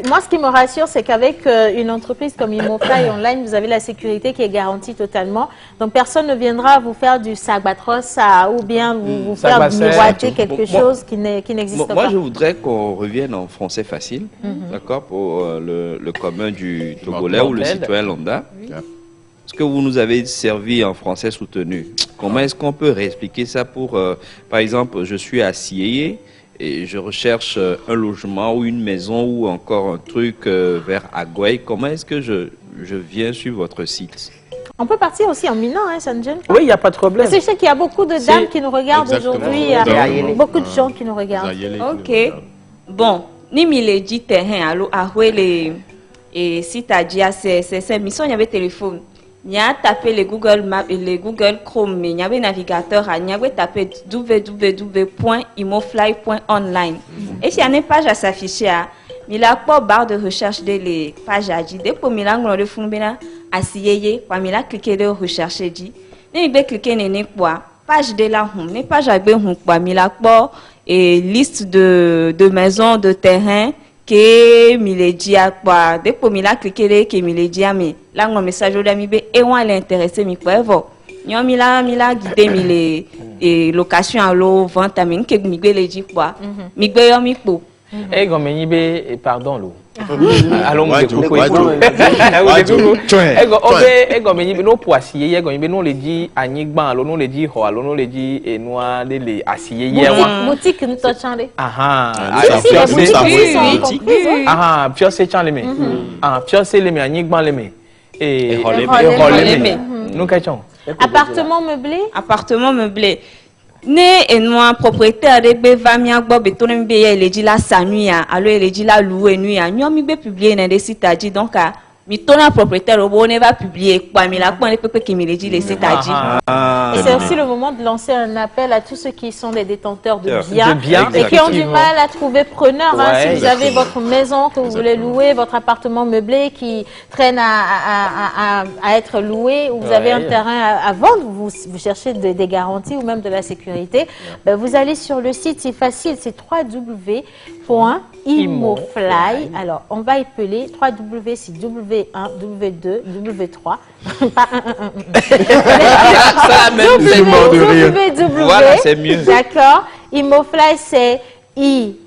Speaker 1: moi, ce qui me rassure, c'est qu'avec une entreprise comme ImoFly Online, vous avez la sécurité qui est garantie totalement. Donc, personne ne viendra vous faire du sabatros ou bien vous faire miroiter quelque chose qui n'existe pas.
Speaker 6: Moi, je voudrais qu'on revienne en français facile, d'accord, pour le commun du Togolais ou le citoyen lambda. Ce que vous nous avez servi en français soutenu, comment est-ce qu'on peut réexpliquer ça pour, par exemple, je suis à Sieyé et je recherche un logement ou une maison ou encore un truc vers Agouay. Comment est-ce que je viens sur votre site?
Speaker 1: On peut partir aussi en Milan, hein, ça ne gêne pas.
Speaker 3: Oui, il n'y a pas de problème.
Speaker 1: Parce que je sais qu'il y a beaucoup de dames qui nous regardent aujourd'hui. Il y a beaucoup de gens qui nous regardent.
Speaker 4: Ok. Bon, ni mille dit terrain, alors Agouay et si tu as dit c'est mission, il y avait téléphone. Il y a tapé les Google Maps et les Google Chrome, mais il y avait navigateur, il y avait tapé www.imofly.online. Et s'il y a une page à s'afficher, il y a pas barre de recherche des pages à dire. Dès que il y a une assiyé, il a cliqué de rechercher dit. Il a cliqué quoi page de la home, page à quoi il a pas et liste de maisons, de terrains que miledia quoi dès que mila cliquer que miledia mais là mon message au dami be et on l'intéressé mi quoi vo nyo mila guider mi les location à l'eau vente amin que mi le dit quoi mi gbe yo mi po
Speaker 3: eh gomeni be pardon lo allons me couper eh gomeni be no poisier ye gomeni be no le dit anigban lo no le dit ho lo no le dit et noir les assier hier
Speaker 1: boutique nous t'en chande
Speaker 3: pio se chan le me pio se le me anigban le me et holeme nous kachon
Speaker 1: appartement meublé
Speaker 4: né et moi propriétaire de bevamia gbo betonem be il dit la sanuia alors il dit la louer nuit nyomi be publier dans des sites dit donc mi tona propriétaire on ne va publier quoi mais la point les pépé qui me dit les sites dit
Speaker 1: et c'est aussi le moment de lancer un appel à tous ceux qui sont des détenteurs de biens et qui ont du mal à trouver preneur si vous avez votre maison que vous voulez louer votre appartement meublé qui traîne à être loué ou vous avez un terrain à vendre vous cherchez des garanties ou même de la sécurité vous allez sur le site c'est facile c'est www.imofly alors on va épeler www c'est W1 W2 W3 pas 1
Speaker 6: Voilà, c'est mieux.
Speaker 1: D'accord. Imofly, c'est IMMOFLY.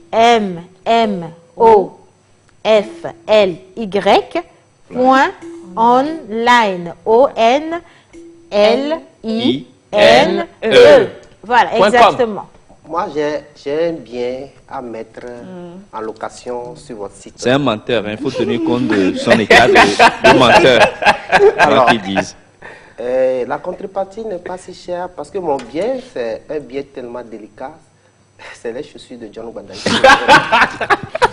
Speaker 1: Point online. ONLINE. Voilà, exactement.
Speaker 5: Moi, j'ai un bien à mettre en location sur votre site.
Speaker 6: C'est un menteur, il faut tenir compte de son état de menteur. Alors, qu'ils disent.
Speaker 5: La contrepartie n'est pas si chère parce que mon bien, c'est un bien tellement délicat. C'est les chaussures de John Gbadayi.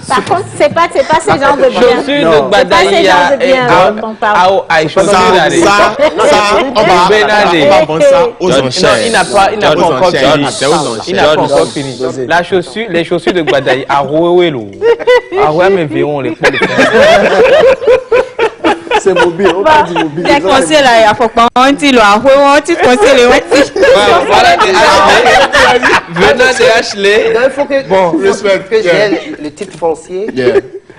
Speaker 1: Par contre, c'est pas ce genre de bien.
Speaker 3: Chaussures de Gbadayi
Speaker 1: dont on parle.
Speaker 2: On va vendre ça aux enchères.
Speaker 3: Il n'a pas encore fini. Les chaussures de Gbadayi à Rouélo. À Roué, on les fait.
Speaker 7: C'est mobile, on va dire mobile.
Speaker 4: Les conseils là, il faut pas on dit là, on dit conseil le
Speaker 6: voilà venant de Ashley.
Speaker 5: Il faut que j'ai le titre foncier.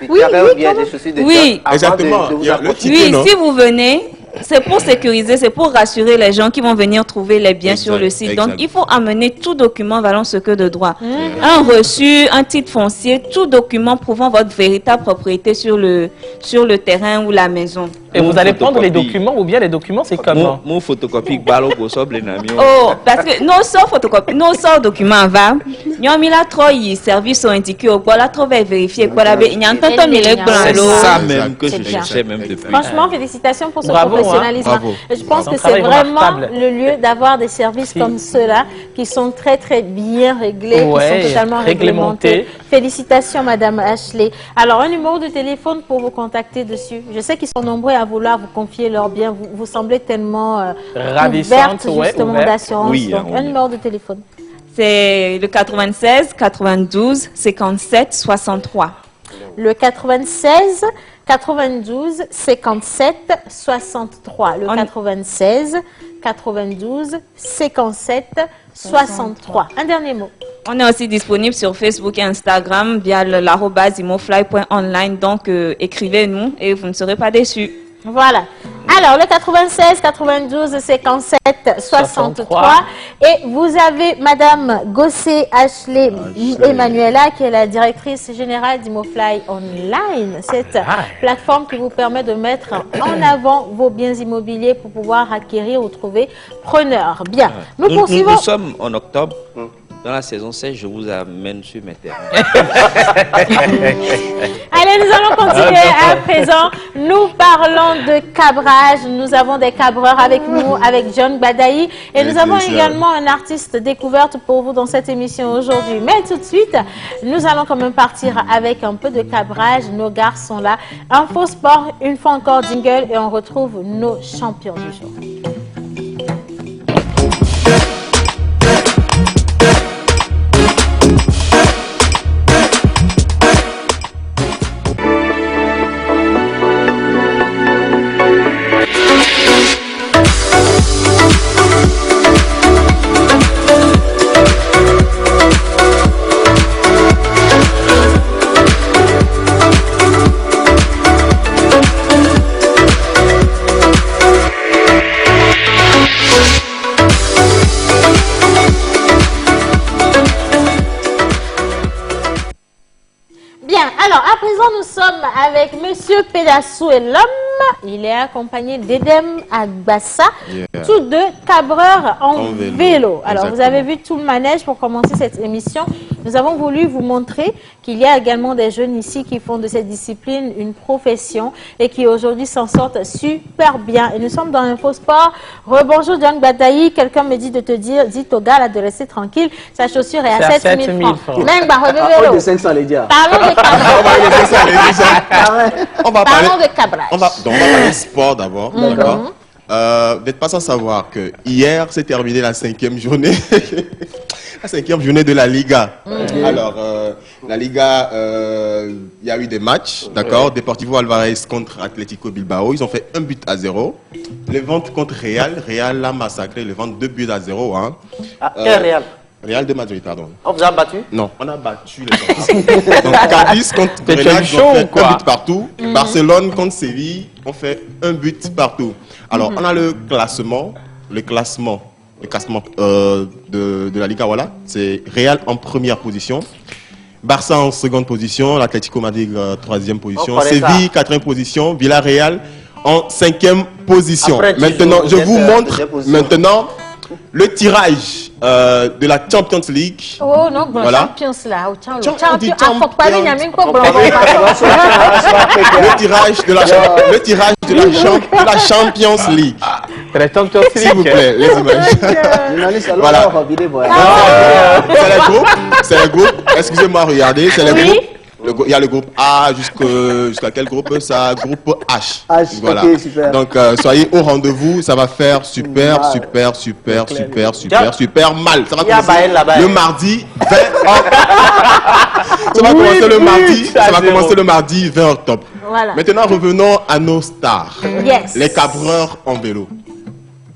Speaker 1: Oui,
Speaker 5: exactement.
Speaker 4: Oui, si vous venez, c'est pour sécuriser, c'est pour rassurer les gens qui vont venir trouver les biens sur le site. Donc, il faut amener tout document valant ce que de droit. Un reçu, un titre foncier, tout document prouvant votre véritable propriété sur le terrain ou la maison.
Speaker 3: Et vous allez prendre les documents ou bien les documents, c'est comment?
Speaker 6: Mon photocopie, balo, bosob, les namions.
Speaker 4: Oh, parce que non sort photocopie, non sort document va. Nous mis la trop y service sont indiqués au quoi la trop vérifier quoi la il y a un temps
Speaker 6: c'est ça même que je cherchais même depuis.
Speaker 1: Franchement, félicitations pour ce professionnalisme. Je pense que c'est vraiment le lieu d'avoir des services comme ceux-là qui sont très très bien réglés, qui sont totalement réglementés. Félicitations Madame Ashley. Alors un numéro de téléphone pour vous contacter dessus. Je sais qu'ils sont nombreux à vouloir vous confier leurs biens. Vous semblez tellement
Speaker 3: ravissante
Speaker 1: justement d'assurance. Oui, donc un numéro de téléphone.
Speaker 4: C'est le 96 92 57 63.
Speaker 1: Le 96 92 57 63. Le 96 92 57 63. Un dernier mot.
Speaker 4: On est aussi disponible sur Facebook et Instagram via @imofly.online. Donc écrivez-nous et vous ne serez pas déçus.
Speaker 1: Voilà. Alors, le 96 92 57 63. Et vous avez Madame Gossé Ashley Emmanuela, qui est la directrice générale d'Imofly Online. Cette plateforme qui vous permet de mettre en avant vos biens immobiliers pour pouvoir acquérir ou trouver preneur. Bien. Nous poursuivons.
Speaker 6: Nous sommes en octobre. Dans la saison 16, je vous amène sur mes terrains.
Speaker 1: Allez, nous allons continuer à présent. Nous parlons de cabrage. Nous avons des cabreurs avec nous, avec John Gbadayi. Et nous avons également un artiste découverte pour vous dans cette émission aujourd'hui. Mais tout de suite, nous allons quand même partir avec un peu de cabrage. Nos gars sont là. Info Sport, une fois encore jingle et on retrouve nos champions du jour. avec Monsieur Pédassou et l'homme. Il est accompagné d'Edem Agbassa, tous deux cabreurs en vélo. Alors, vous avez vu tout le manège pour commencer cette émission. Nous avons voulu vous montrer qu'il y a également des jeunes ici qui font de cette discipline une profession et qui aujourd'hui s'en sortent super bien. Et nous sommes dans l'Infosport. Rebonjour John Bataille. Quelqu'un me dit de te dire, dis au gars là de rester tranquille. Sa chaussure est à 7 000 francs. Même vélo.
Speaker 7: De 500 les dias.
Speaker 1: Parlons de cabrage.
Speaker 2: On va parler
Speaker 1: de cabrage.
Speaker 2: On va parler sport d'abord, d'accord. Vous n'êtes pas sans savoir que hier s'est terminée la 5e journée, la 5e journée de la Liga. Alors, la Liga, il y a eu des matchs, d'accord. Deportivo Alvarez contre Atlético Bilbao, ils ont fait 1-0. Levante contre Real l'a massacré, Levante 2-0. Hein.
Speaker 5: Quel Real?
Speaker 2: Real de Madrid, pardon.
Speaker 5: On vous a battu?
Speaker 2: Non, on a battu les autres. Donc, Cadiz contre Grenade, on fait 1 but partout. Barcelone contre Séville, on fait 1 but partout. Alors, on a le classement de la Liga, voilà. C'est Real en première position. Barça en seconde position. L'Atlético Madrid, 3e position. Séville, 4e position. Villarreal en 5e position.
Speaker 5: Après,
Speaker 2: maintenant, je vous montre maintenant le tirage de la Champions League.
Speaker 1: Oh non,
Speaker 2: voilà.
Speaker 1: Champions là.
Speaker 2: Le tirage de la Champions League. S'il vous plaît, les images. Voilà. C'est les groupes. Excusez-moi, regardez, c'est les groupes. Il y a le groupe A jusqu'à quel groupe? Ça, groupe H. Voilà.
Speaker 7: Okay, super.
Speaker 2: Donc soyez au rendez-vous, ça va faire super mal. Ça va commencer le mardi 20 octobre. Ça va commencer le mardi 20 octobre.
Speaker 1: Voilà.
Speaker 2: Maintenant, revenons à nos stars.
Speaker 1: Yes.
Speaker 2: Les cabreurs en vélo.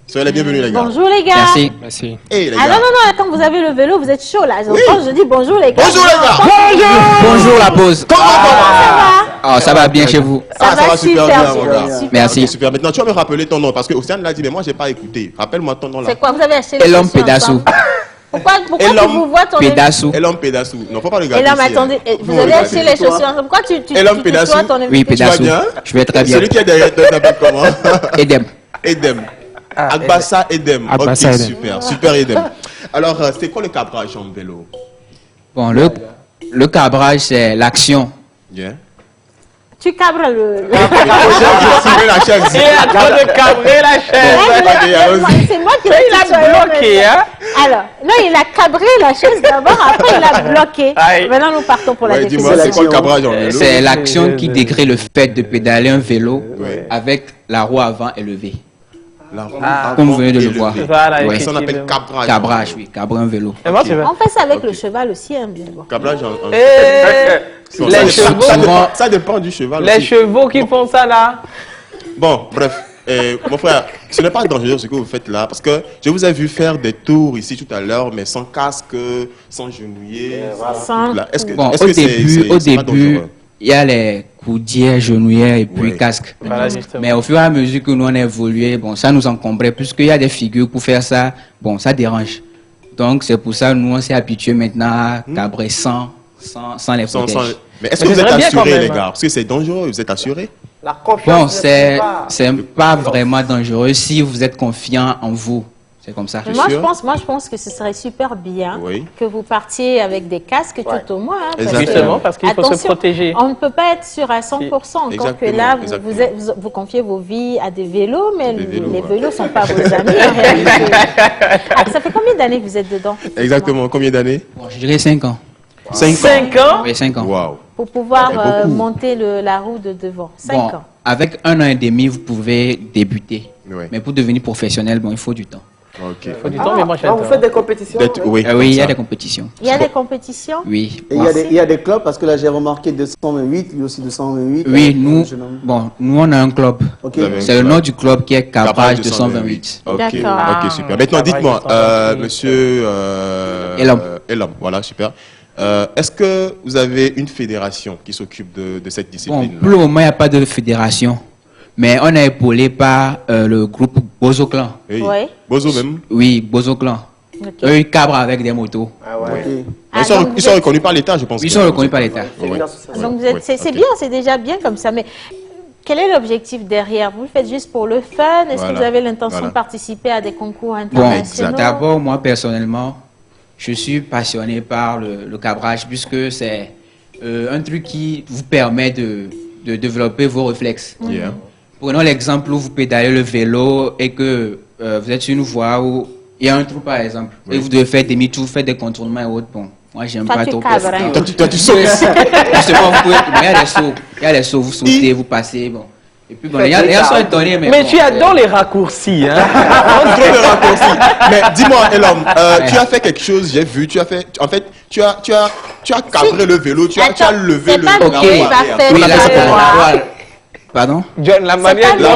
Speaker 2: Soyez les bienvenus, les gars.
Speaker 1: Bonjour, les gars.
Speaker 6: Merci.
Speaker 2: Hey, les gars.
Speaker 1: Ah non, quand vous avez le vélo, vous êtes chaud là. Je dis bonjour, les gars.
Speaker 2: Bonjour, les gars.
Speaker 10: Bonjour la pause.
Speaker 1: Comment ça va?
Speaker 10: Ça va bien chez vous?
Speaker 1: Ça va super bien,
Speaker 2: mon gars.
Speaker 10: Merci.
Speaker 2: Super. Maintenant, tu vas me rappeler ton nom parce que Océane l'a dit, mais moi, j'ai pas écouté. Rappelle-moi ton nom là.
Speaker 1: C'est quoi? Vous avez acheté le
Speaker 10: Elom Pédassou.
Speaker 1: Pourquoi tu vous vois ton
Speaker 10: Pédassou.
Speaker 2: Elom Pédassou. Non, faut pas le regarder.
Speaker 1: Elom, attendez, vous avez acheté les chaussures ensemble. Pourquoi tu
Speaker 2: Pédassou.
Speaker 1: ton
Speaker 10: Oui, Pédassou. Je vais très bien.
Speaker 2: Celui qui est derrière toi s'appelle comment?
Speaker 10: Edem.
Speaker 2: Agbassa Edem.
Speaker 10: Agbassa
Speaker 2: Ok,
Speaker 10: Edem.
Speaker 2: super Edem. Alors, c'est quoi le cabrage en vélo?
Speaker 10: Bon, le cabrage, c'est l'action.
Speaker 2: Yeah.
Speaker 1: Tu cabres le...
Speaker 2: la chaise.
Speaker 3: Il est en train de cabrer la chaise.
Speaker 1: C'est moi qui
Speaker 3: il a bloqué, hein?
Speaker 1: Alors, là, il a cabré la chaise d'abord, après il a bloqué. Maintenant, nous partons pour la définition.
Speaker 2: Dis-moi, c'est quoi le cabrage en vélo?
Speaker 10: C'est l'action qui décrit le fait de pédaler un vélo avec la roue avant élevée. Comme vous venez de le voir.
Speaker 3: Voilà,
Speaker 2: ça on appelle cabrage.
Speaker 10: Cabrage, oui, cabrer un vélo.
Speaker 1: On fait ça avec le cheval aussi, hein, bien bon.
Speaker 2: Cabrage
Speaker 3: les chevaux.
Speaker 2: Ça dépend du cheval.
Speaker 3: Les chevaux qui font ça là.
Speaker 2: Bon, bref. Mon frère, ce n'est pas dangereux ce que vous faites là, parce que je vous ai vu faire des tours ici tout à l'heure, mais sans casque, sans genouiller.
Speaker 10: Au début, il y a les coudières, genouillères et puis casque.
Speaker 3: Voilà,
Speaker 10: mais au fur et à mesure que nous on a évolué, bon, ça nous encombrait, puisqu'il y a des figures pour faire ça, bon, ça dérange. Donc c'est pour ça que nous on s'est habitués maintenant à cabrer sans les protèges.
Speaker 2: Mais est-ce que vous êtes assurés, les gars? Parce que c'est dangereux, vous êtes assurés?
Speaker 5: La confiance.
Speaker 10: Bon, c'est pas vraiment dangereux si vous êtes confiant en vous. C'est comme ça.
Speaker 1: Moi, je pense que ce serait super bien que vous partiez avec des casques tout au moins. Hein,
Speaker 3: justement, parce qu'il faut se protéger.
Speaker 1: On ne peut pas être sûr à 100%. Encore que là, vous confiez vos vies à des vélos, mais les vélos ne sont pas vos amis. En réalité. Ça fait combien d'années que vous êtes dedans?
Speaker 2: Exactement, combien d'années?
Speaker 10: Bon, je dirais 5 ans.
Speaker 2: 5 ans?
Speaker 10: Oui, 5 ans.
Speaker 2: Wow.
Speaker 1: Pour pouvoir monter la roue de devant. 5 ans.
Speaker 10: Avec 1 an et demi, vous pouvez débuter. Mais pour devenir professionnel, bon, il faut du temps.
Speaker 2: Ok.
Speaker 3: Il faut du temps, mais moi j'adore.
Speaker 5: Vous faites des compétitions?
Speaker 2: Oui,
Speaker 10: il y a des compétitions.
Speaker 1: Il y a des compétitions?
Speaker 10: Oui.
Speaker 7: Et il y a des clubs, parce que là j'ai remarqué 228, lui aussi 228.
Speaker 10: Oui, nous on a un club. C'est le nom du club qui est Cabrage 228.
Speaker 2: Ok, super. Maintenant dites-moi, monsieur Elom, voilà, super. Est-ce que vous avez une fédération qui s'occupe de cette discipline?
Speaker 10: Pour le moment, il n'y a pas de fédération. Mais on est épaulé par le groupe Bozo Clan.
Speaker 2: Oui. Bozo même?
Speaker 10: Oui, Bozo Clan. Eux, ils cabrent avec des motos.
Speaker 5: Ah ouais.
Speaker 7: Ok.
Speaker 2: Ils sont reconnus par l'État, je pense.
Speaker 10: Ils sont reconnus par l'État.
Speaker 1: Donc c'est bien, c'est déjà bien comme ça. Mais quel est l'objectif derrière? Vous le faites juste pour le fun? Est-ce que vous avez l'intention de participer à des concours internationaux?
Speaker 10: Bon, d'abord, moi personnellement, je suis passionné par le cabrage puisque c'est un truc qui vous permet de développer vos réflexes. Prenons l'exemple où vous pédalez le vélo et que vous êtes sur une voie où il y a un trou par exemple et vous devez faire demi-tour, faire des contournements et autres. Bon, moi j'aime pas trop.
Speaker 2: Toi tu sautes.
Speaker 10: Justement, il y a des sauts, vous sautez, vous passez, bon. Et puis bon, il y a sont étonnés,
Speaker 3: mais tu adores les raccourcis, hein.
Speaker 2: Trop de raccourcis. Mais dis-moi, Elom, tu as fait quelque chose, j'ai vu, tu as cabré le vélo, tu as levé le vélo.
Speaker 10: Oui, là c'est pour pardon?
Speaker 3: John, la manière dont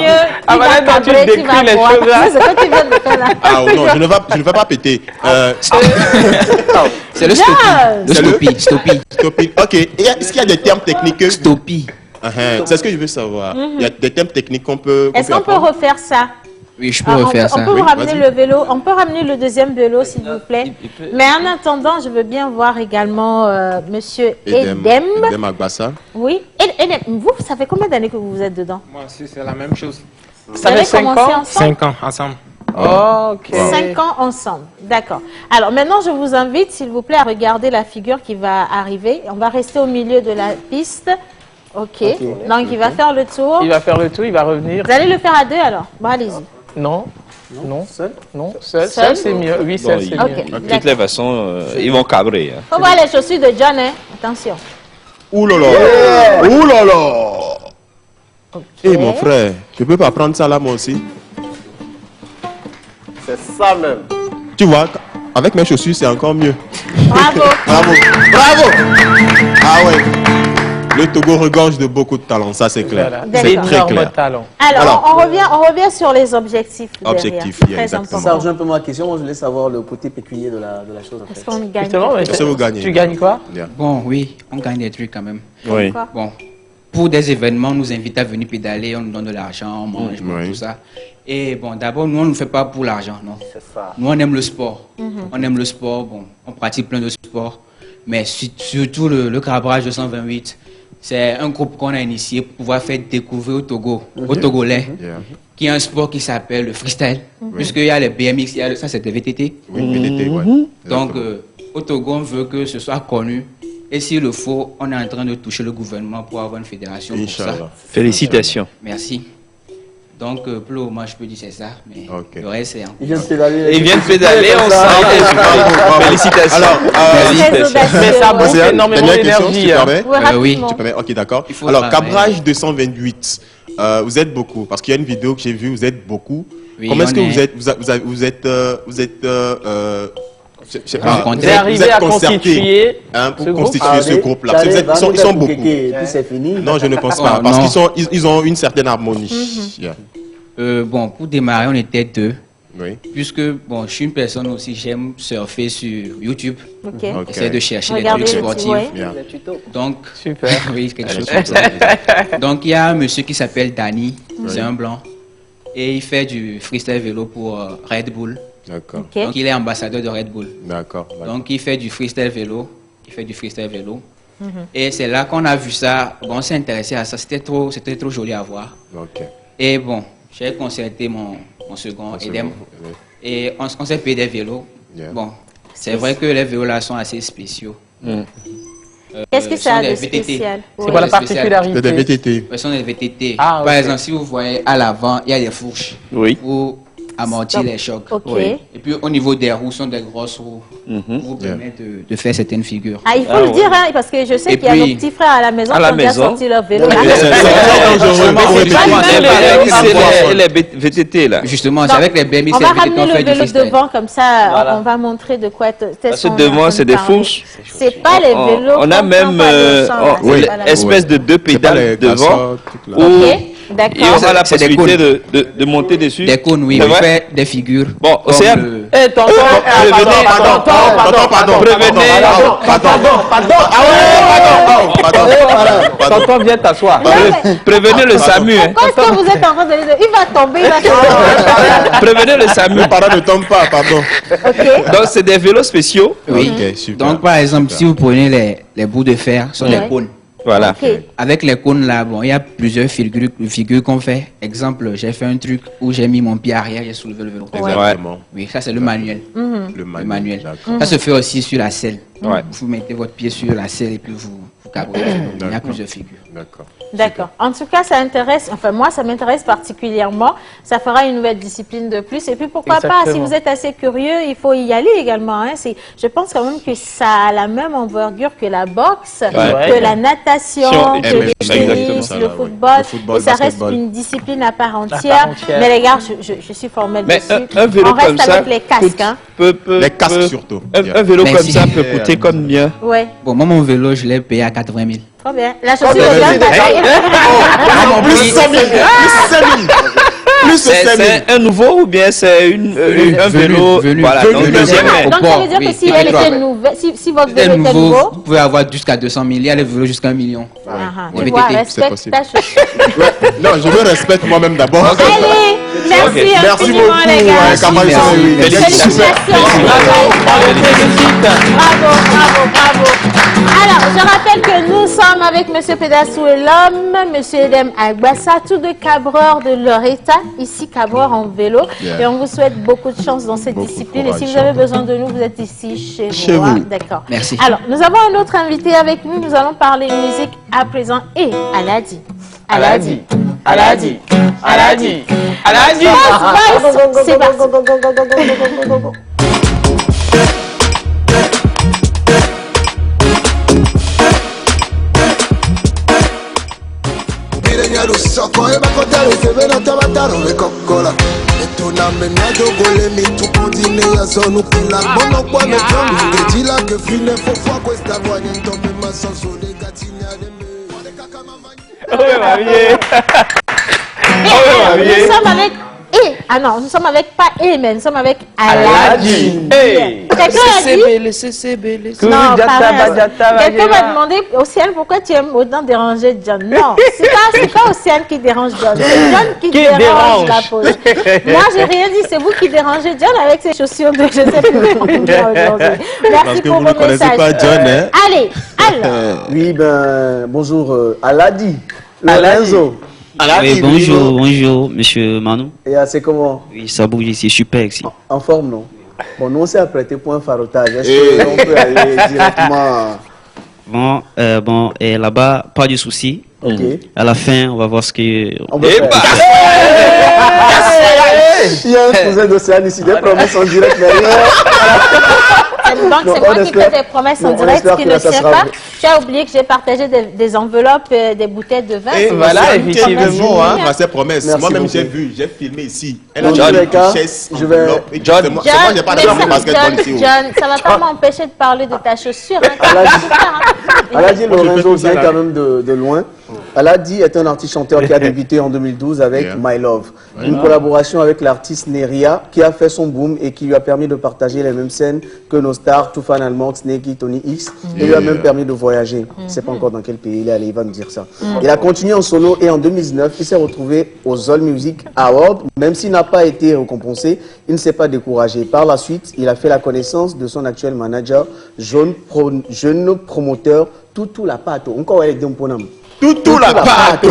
Speaker 3: tu décris les choses là.
Speaker 2: Ah non, je ne vais pas péter.
Speaker 10: C'est le stoppie.
Speaker 2: Stoppie. Ok. Est-ce qu'il y a des termes techniques?
Speaker 10: Stoppie.
Speaker 2: C'est ce que je veux savoir. Il y a des termes techniques qu'on peut.
Speaker 1: Est-ce qu'on peut refaire ça?
Speaker 10: Oui, je peux refaire ça.
Speaker 1: On peut ramener le vélo. On peut ramener le deuxième vélo, s'il vous plaît. Mais en attendant, je veux bien voir également Monsieur Edem.
Speaker 2: Edem Agbassa.
Speaker 1: Oui. Edem, vous savez combien d'années que vous êtes dedans?
Speaker 11: Moi aussi, c'est la même chose.
Speaker 1: Vous avez commencé ensemble?
Speaker 11: 5 ans ensemble.
Speaker 3: Ok.
Speaker 1: 5 ans ensemble, d'accord. Alors maintenant, je vous invite, s'il vous plaît, à regarder la figure qui va arriver. On va rester au milieu de la piste. Ok. Donc il va faire le tour.
Speaker 3: Il va faire le tour, il va revenir.
Speaker 1: Vous allez le faire à deux alors? Bon, allez-y.
Speaker 3: Non.
Speaker 7: Seul?
Speaker 3: Non, seul c'est mieux. Oui, seul c'est mieux.
Speaker 6: De toutes les façons, ils vont cabrer.
Speaker 1: Faut voir les chaussures de John, hein. Attention.
Speaker 2: Ouh là là. Ouh là là. Eh mon frère, je peux pas prendre ça là moi aussi?
Speaker 5: C'est ça même.
Speaker 2: Tu vois, avec mes chaussures, c'est encore mieux.
Speaker 1: Bravo.
Speaker 2: Bravo. Ah ouais. Le Togo regorge de beaucoup de talent, ça c'est clair.
Speaker 3: Voilà.
Speaker 2: C'est très clair.
Speaker 1: Alors, on revient sur les objectifs.
Speaker 2: Objectifs,
Speaker 1: très important.
Speaker 7: Ça rejoint un peu ma question. Moi, je voulais savoir le côté pécunier de la chose. En fait.
Speaker 1: Est-ce qu'on gagne?
Speaker 2: Est-ce que vous gagnez?
Speaker 3: Tu gagnes quoi?
Speaker 10: Bon, oui, on gagne des trucs quand même.
Speaker 6: Oui.
Speaker 10: Bon, pour des événements, on nous invite à venir pédaler, on nous donne de l'argent, on mange, tout ça. Et bon, d'abord, nous, on ne fait pas pour l'argent, non.
Speaker 5: C'est ça.
Speaker 10: Nous, on aime le sport. On aime le sport, bon, on pratique plein de sports. Mais surtout le cabrage 228, c'est un groupe qu'on a initié pour pouvoir faire découvrir au Togo, aux Togolais, qui est un sport qui s'appelle le freestyle. Puisqu'il y a les BMX, ça c'est des VTT.
Speaker 2: Oui, VTT, ouais.
Speaker 10: Donc, au Togo, on veut que ce soit connu. Et s'il le faut, on est en train de toucher le gouvernement pour avoir une fédération pour ça.
Speaker 6: Félicitations.
Speaker 10: Merci. Donc, pour le moment, je peux dire c'est ça, mais le reste, c'est...
Speaker 7: Il vient de pédaler.
Speaker 6: Il vient de pédaler, on sent. Félicitations.
Speaker 2: Alors,
Speaker 3: mais ça bouffe énormément d'énergie.
Speaker 10: Oui.
Speaker 2: Tu permets? Ok, d'accord. Alors, cabrage 228, vous êtes beaucoup, parce qu'il y a une vidéo que j'ai vue, vous êtes beaucoup.
Speaker 10: Oui,
Speaker 2: comment est-ce que vous êtes je sais pas,
Speaker 3: vous arrivez à constituer
Speaker 2: pour constituer ce groupe-là. Ils sont beaucoup.
Speaker 7: C'est fini.
Speaker 2: Non, je ne pense pas, parce qu'ils ont une certaine harmonie.
Speaker 10: Bon, pour démarrer, on était deux.
Speaker 2: Oui.
Speaker 10: Puisque, bon, je suis une personne aussi, j'aime surfer sur YouTube. J'essaie de chercher
Speaker 1: regardez
Speaker 10: des trucs sportifs. Donc,
Speaker 3: super.
Speaker 10: Oui, quelque chose comme ça. Donc, il y a un monsieur qui s'appelle Danny, c'est un blanc. Et il fait du freestyle vélo pour Red Bull.
Speaker 2: D'accord.
Speaker 10: Donc, il est ambassadeur de Red Bull.
Speaker 2: D'accord.
Speaker 10: Donc, il fait du freestyle vélo. Et c'est là qu'on a vu ça. Bon, on s'est intéressé à ça. C'était trop joli à voir. Et bon, j'ai concerté mon second, Edem. Et on s'est payé des vélos. Bon, c'est vrai que les vélos là sont assez spéciaux.
Speaker 1: Qu'est-ce que ça a de spécial?
Speaker 3: C'est quoi la particularité?
Speaker 2: C'est des VTT.
Speaker 10: Ce sont des VTT.
Speaker 3: Ah,
Speaker 10: par exemple, si vous voyez à l'avant, il y a des fourches.
Speaker 6: Oui.
Speaker 10: Pour amortir les chocs. Et puis au niveau des roues, sont des grosses roues pour vous permettre de faire certaines figures.
Speaker 1: Ah, il faut le dire, hein, parce que je sais qu'il y a nos petits frères à la maison qui ont déjà sorti leur vélo.
Speaker 6: Les VTT là.
Speaker 10: Justement, c'est avec les BMX.
Speaker 1: On va ramener le vélo devant, comme ça on va montrer de quoi.
Speaker 6: Parce que devant, c'est des fourches.
Speaker 1: C'est pas les vélos.
Speaker 6: On a même une espèce de deux pédales devant. Il y aura la possibilité de monter dessus.
Speaker 10: Des cônes, oui. On fait des figures.
Speaker 6: Bon, Océane. Pardon.
Speaker 3: Tonton, viens t'asseoir.
Speaker 6: Prévenez le SAMU.
Speaker 1: Pourquoi est-ce que vous êtes en train de le dire? Il va tomber,
Speaker 6: Prévenez le SAMU.
Speaker 2: Le parent ne tombe pas, pardon.
Speaker 6: Donc, c'est des vélos spéciaux.
Speaker 10: Oui. Donc, par exemple, si vous prenez les bouts de fer, ce sont des cônes.
Speaker 6: Voilà.
Speaker 10: Avec les cônes là, bon, il y a plusieurs figures qu'on fait. Exemple, j'ai fait un truc où j'ai mis mon pied arrière, j'ai soulevé le vélo.
Speaker 2: Exactement.
Speaker 10: Oui, ça c'est le manuel.
Speaker 2: Le manuel.
Speaker 10: Ça se fait aussi sur la selle. Vous mettez votre pied sur la selle et puis vous cabrez. Il y a plusieurs figures.
Speaker 1: D'accord. En tout cas, ça intéresse, enfin moi, ça m'intéresse particulièrement. Ça fera une nouvelle discipline de plus. Et puis pourquoi pas, si vous êtes assez curieux, il faut y aller également. Hein. Je pense quand même que ça a la même envergure que la boxe, que la natation, que le tennis, le football. Et ça reste une discipline à part entière. Mais les gars, je suis formelle dessus.
Speaker 6: Un vélo
Speaker 1: on reste
Speaker 6: comme ça
Speaker 1: avec les casques. Hein.
Speaker 2: Les casques surtout.
Speaker 6: Un vélo comme ça peut coûter combien?
Speaker 10: Bon, moi, mon vélo, je l'ai payé à 80 000.
Speaker 1: Trop bien. La chaussure de John,
Speaker 2: plus 100 000. Plus 5 000.
Speaker 6: C'est un nouveau ou bien c'est un vélo? Voilà, donc deuxième main.
Speaker 1: Donc ça veut dire que si elle était nouvelle, si votre vélo était nouveau,
Speaker 10: vous pouvez avoir jusqu'à 200 000. Il y a les vélos jusqu'à 1 million.
Speaker 1: Tu vois, respecte ta chaussure.
Speaker 2: Non, je me respecte moi-même d'abord.
Speaker 1: Allez, merci infiniment les gars. Félicitations. Bravo. Alors, je rappelle que nous sommes avec M. Pédassou et l'homme, M. Edem Agbassa, tous deux cabreurs de leur état, ici cabreurs en vélo. Et on vous souhaite beaucoup de chance dans cette discipline. Et si vous avez besoin de nous, vous êtes ici chez vous. Hein? D'accord.
Speaker 10: Merci.
Speaker 1: Alors, nous avons un autre invité avec nous. Nous allons parler musique à présent. Et Aladi. C'est parti.
Speaker 8: Soko e bakotalo sebena tabataro le kokola etona menado gole mitukudine ya zonu kula bono kwa metongo ngejila ke fine fofwa questa vogne ntombe masanso de gatinya de me
Speaker 1: Nous sommes avec nous sommes avec pas mais nous sommes avec Aladi. Quelqu'un a dit non, quelqu'un m'a demandé Océane pourquoi tu aimes autant déranger John. Non, c'est pas Océane qui dérange John, c'est John qui dérange la pause. Moi j'ai rien dit, c'est vous qui dérangez John avec ses chaussures de je sais plus aujourd'hui. Merci pour vos messages.
Speaker 2: Pas John, hein?
Speaker 1: Allez, alors.
Speaker 7: Oui, bonjour Aladi. Lorenzo.
Speaker 11: Oui, bonjour, monsieur Manou.
Speaker 7: Et c'est comment?
Speaker 11: Oui, ça bouge ici, super ici.
Speaker 7: En forme, non? Bon, nous on s'est apprêté pour un farotage. Est-ce qu'on peut aller directement?
Speaker 11: Bon, et là-bas, pas de souci. À la fin, on va voir ce que...
Speaker 7: Il y a un cousin d'Océane ici, des promesses en direct derrière.
Speaker 1: Donc c'est moi qui fais des promesses en direct, ce qui ne tient pas. Tu as oublié que j'ai partagé des enveloppes, des bouteilles de vin.
Speaker 2: Et voilà, effectivement, ces promesses. Moi-même, j'ai vu, j'ai filmé ici. Elle a une richesse, enveloppe. John, c'est moi, j'ai pas de basketball ici.
Speaker 1: John, ça va pas m'empêcher de parler de ta chaussure.
Speaker 7: Aladi Lorenzo vient quand même de loin. Aladi est un artiste-chanteur qui a débuté en 2012 avec My Love. Une collaboration avec l'artiste Neria qui a fait son boom et qui lui a permis de partager les mêmes scènes que nos stars, Toufan Almond, Snakey, Tony X, et lui a même permis de voyager. Je ne sais pas encore dans quel pays il est allé, il va me dire ça. Il a continué en solo et en 2019, il s'est retrouvé aux All Music Awards. Même s'il n'a pas été récompensé, il ne s'est pas découragé. Par la suite, il a fait la connaissance de son actuel manager, jeune promoteur, Toutou Lapato. Encore elle est d'un ponam.
Speaker 2: Toutou Lapato.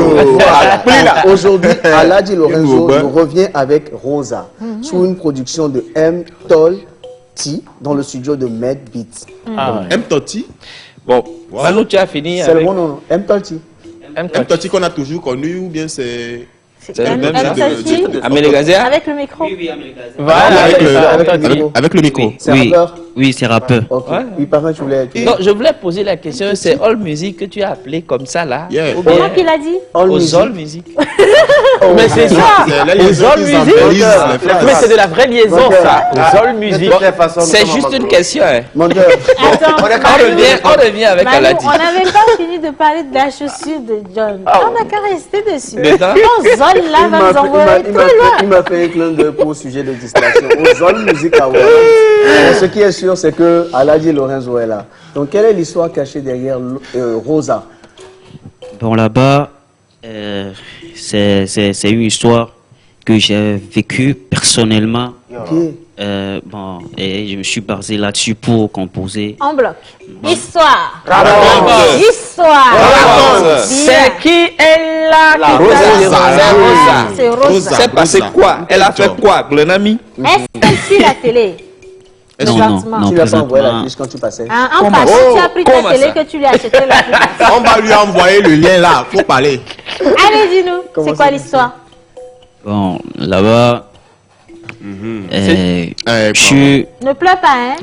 Speaker 7: Aujourd'hui, Aladi Lorenzo nous revient avec Rosa, sous une production de M. Tol T dans le studio de Med Beats.
Speaker 2: M. Toti.
Speaker 6: Bon, Manu, tu as fini
Speaker 7: avec... C'est le bon nom, M. Tol T.
Speaker 2: M. Toti qu'on a toujours connu ou bien c'est...
Speaker 6: C'est le même de Amélie Gazia.
Speaker 1: Avec le micro.
Speaker 11: Oui, Amélie Gazia.
Speaker 2: Voilà, avec le micro.
Speaker 7: C'est un rappeur.
Speaker 11: Oui, c'est rappeur.
Speaker 7: Ok. Oui, par contre,
Speaker 6: Non, je voulais poser la question, c'est All Music que tu as appelé comme ça là?
Speaker 1: Comment qu'il a dit?
Speaker 6: All Music.
Speaker 3: Mais c'est ça, les All Music. Mais c'est de la vraie liaison, ça. Les All Music.
Speaker 6: C'est juste une question.
Speaker 7: Mon Dieu.
Speaker 6: On revient avec Aladi.
Speaker 1: On n'avait pas fini de parler de la chaussure de John. On n'a qu'à rester dessus. Non, Zol là va nous envoyer très loin.
Speaker 7: Il m'a fait un clin d'œil pour le sujet de distraction. Aux Zol Music Awards. Ce qui est sûr, c'est que Aladi Lorenzo est là. Donc, quelle est l'histoire cachée derrière Rosa?
Speaker 11: Bon, là-bas, c'est une histoire que j'ai vécue personnellement. Bon, et je me suis basé là-dessus pour composer.
Speaker 1: En bloc. Histoire.
Speaker 6: Histoire.
Speaker 3: C'est qui est là?
Speaker 6: Rosa.
Speaker 1: C'est Rosa.
Speaker 6: C'est passé quoi? Elle a fait quoi, Glenami?
Speaker 1: Est-ce qu'elle suit la télé?
Speaker 11: Non,
Speaker 7: Tu l'as pas envoyé la fiche quand tu passais.
Speaker 1: En passant, tu as pris ta télé que tu lui as acheté la
Speaker 2: On va lui envoyer le lien là, faut parler.
Speaker 1: Allez, dis-nous, c'est quoi l'histoire?
Speaker 11: Bon, là-bas, je suis...
Speaker 1: Ne pleure pas, hein?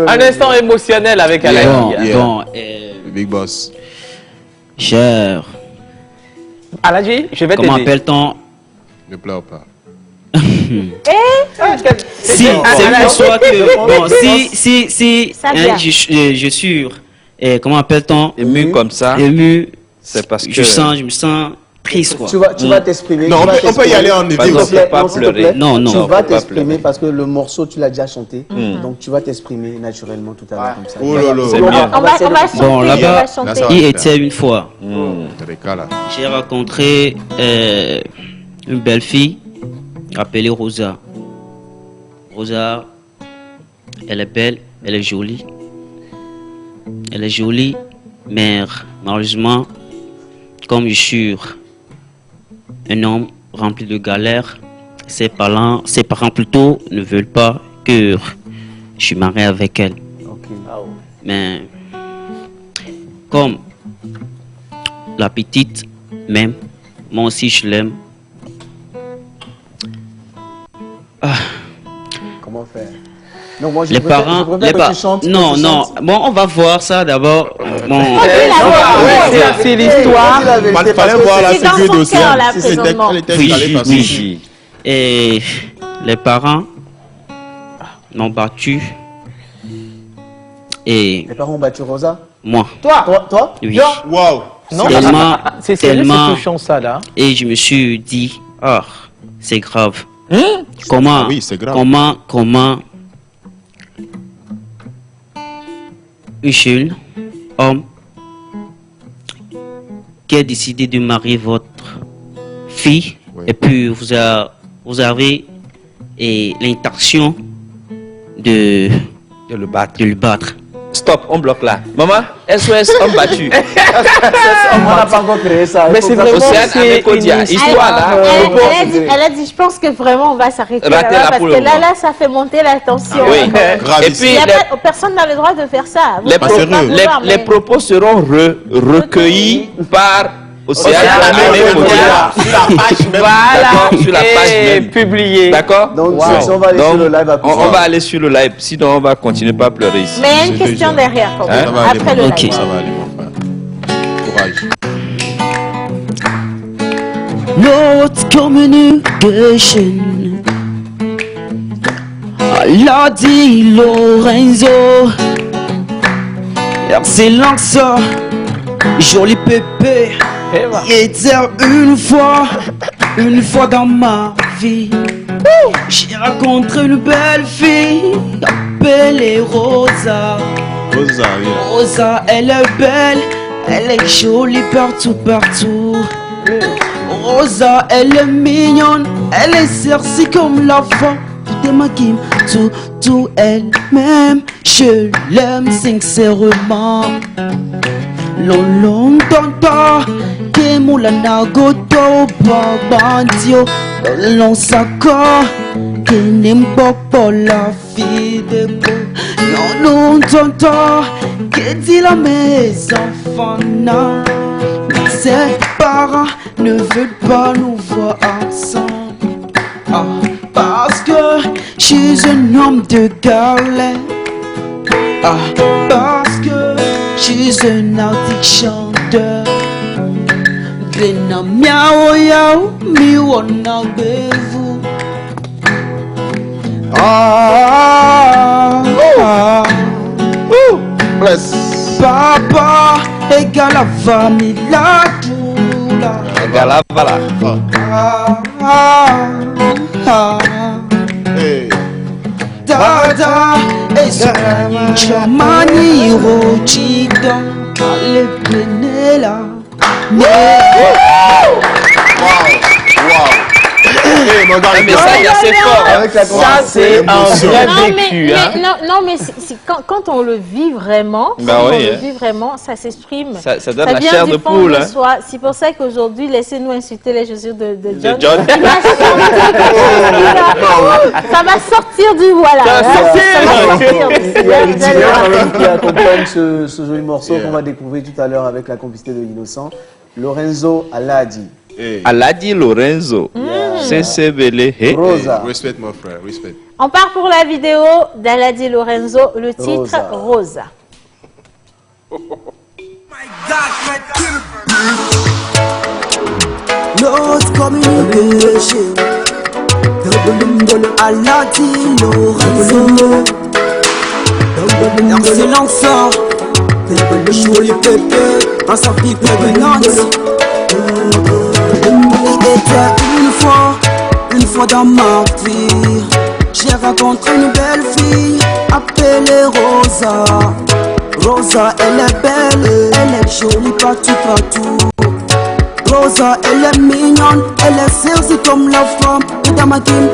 Speaker 3: Un instant émotionnel avec Aladi.
Speaker 11: Bon,
Speaker 2: Big Boss.
Speaker 11: Cher.
Speaker 3: Aladi, je vais t'aider.
Speaker 11: Comment appelle-t-on?
Speaker 2: Ne pleure pas.
Speaker 11: Si, c'est une histoire que... Bon, si, hein, je suis... comment appelle-t-on?
Speaker 6: Ému comme ça.
Speaker 11: Ému.
Speaker 6: C'est parce que...
Speaker 11: Je me sens triste, quoi.
Speaker 7: Tu vas t'exprimer.
Speaker 2: Non, on peut y aller en évi aussi.
Speaker 11: Non.
Speaker 7: Tu vas t'exprimer parce que le morceau, tu l'as déjà chanté. Donc, tu vas t'exprimer naturellement tout à l'heure comme ça.
Speaker 2: Oh là là.
Speaker 6: C'est bien.
Speaker 1: On va chanter.
Speaker 11: Bon, là-bas, il était une fois.
Speaker 2: J'ai
Speaker 11: rencontré une belle fille appelée Rosa. Rosa, elle est belle, elle est jolie. Elle est jolie, mais malheureusement, comme je suis un homme rempli de galères, ses parents plutôt ne veulent pas que je suis marié avec elle. Mais comme la petite m'aime, moi aussi je l'aime.
Speaker 7: Comment faire? Non, moi,
Speaker 11: les parents, non. Bon, on va voir ça d'abord. Bon.
Speaker 3: C'est l'histoire.
Speaker 2: Il fallait voir la sécurité aussi.
Speaker 11: Oui. Et les parents m'ont battu. Et
Speaker 7: les parents ont battu Rosa?
Speaker 11: Moi.
Speaker 7: Toi?
Speaker 11: Oui.
Speaker 2: Wow.
Speaker 11: Tellement.
Speaker 3: Touchant ça là.
Speaker 11: Et je me suis dit, c'est grave. Comment?
Speaker 2: Oui, c'est grave.
Speaker 11: Comment? Un jeune homme qui a décidé de marier votre fille, et puis vous avez l'intention de le battre.
Speaker 6: Stop, on bloque là. Maman, SOS homme battu.
Speaker 7: On n'a pas encore créé ça.
Speaker 3: Mais c'est vraiment
Speaker 6: histoire là.
Speaker 1: Elle a dit, je pense que vraiment on va s'arrêter là parce que là, ça fait monter la tension.
Speaker 6: Oui. Et puis,
Speaker 1: personne n'a le droit de faire ça.
Speaker 6: Les propos seront recueillis par Océane sur la page même.
Speaker 3: Publié.
Speaker 6: D'accord?
Speaker 7: Donc, on va aller sur le live après.
Speaker 6: On va aller sur le live, sinon on va continuer pas à pleurer ici.
Speaker 1: Mais il y a une question derrière. Après le live.
Speaker 2: Ça va aller, mon frère. Courage.
Speaker 12: Notre communication. Aladi Lorenzo. Excellence. Joli pépé. Il était une fois dans ma vie. J'ai rencontré une belle fille appelée Rosa. Rosa, elle est belle, elle est jolie partout. Rosa, elle est mignonne, elle est sexy comme la femme. Tout est maquille, tout elle-même. Je l'aime sincèrement. Long tonton, que moulana goto babandio. Long sako, que n'importe pas la fille de beau. Non tonton, que dit la mes enfants non. Ses parents ne veulent pas nous voir ensemble. Parce parce que je suis un homme de galère. Ah, parce que je suis un artiste chanteur. Grena miao yao mi wona bevu.
Speaker 2: Bless.
Speaker 12: Papa égale la famille la doula.
Speaker 6: Égale la vala.
Speaker 12: Dada et Jamani Rochida Ale Penela.
Speaker 6: Mais ça, c'est fort.
Speaker 3: Ça, c'est un vrai vécu.
Speaker 1: Non, mais quand on le vit vraiment, ça s'exprime.
Speaker 6: Ça donne la chair de poule.
Speaker 1: C'est pour ça qu'aujourd'hui, laissez-nous insulter les chaussures de John. Ça va sortir du voilà.
Speaker 7: Il y a une qui accompagne ce joli morceau qu'on va découvrir tout à l'heure avec la complicité de l'Innocent. Lorenzo Aladi.
Speaker 6: Aladi Lorenzo. C'est belé.
Speaker 7: Rosa.
Speaker 2: Respect, mon frère, respect.
Speaker 1: On part pour la vidéo d'Aladi Lorenzo, le titre Rosa.
Speaker 12: Lost communication. Aladi Lorenzo. Excellence. Joli pépé. Un sorti prévenance. Il était une fois dans ma vie, j'ai rencontré une belle fille appelée Rosa. Rosa, elle est belle, elle est jolie partout. Rosa, elle est mignonne, elle est sexy comme la femme. Et dans ma team,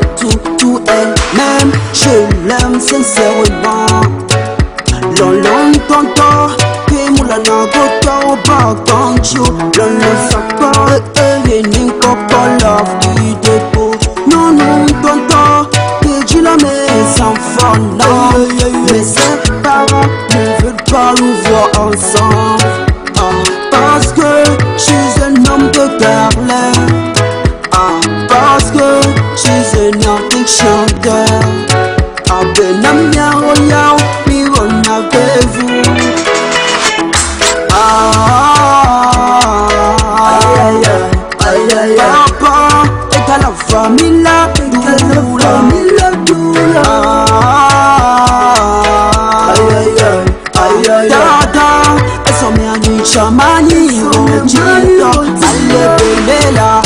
Speaker 12: tout elle-même, je l'aime sincèrement. Lolon tonton, Pimoula Nagota, Bagancho, Lolon Sapa, Evening Coca Love du dépôt. Non, tonton, que tu la mets sans enfants là. Mais ses parents ne veulent pas nous voir ensemble. Parce que je suis un homme de Berlin. Parce que je suis un artiste chanteur. Benamia Royal, Miron avec vous. Papa est à la famille la doula. Dada, elles sont bien du chamani, Benela.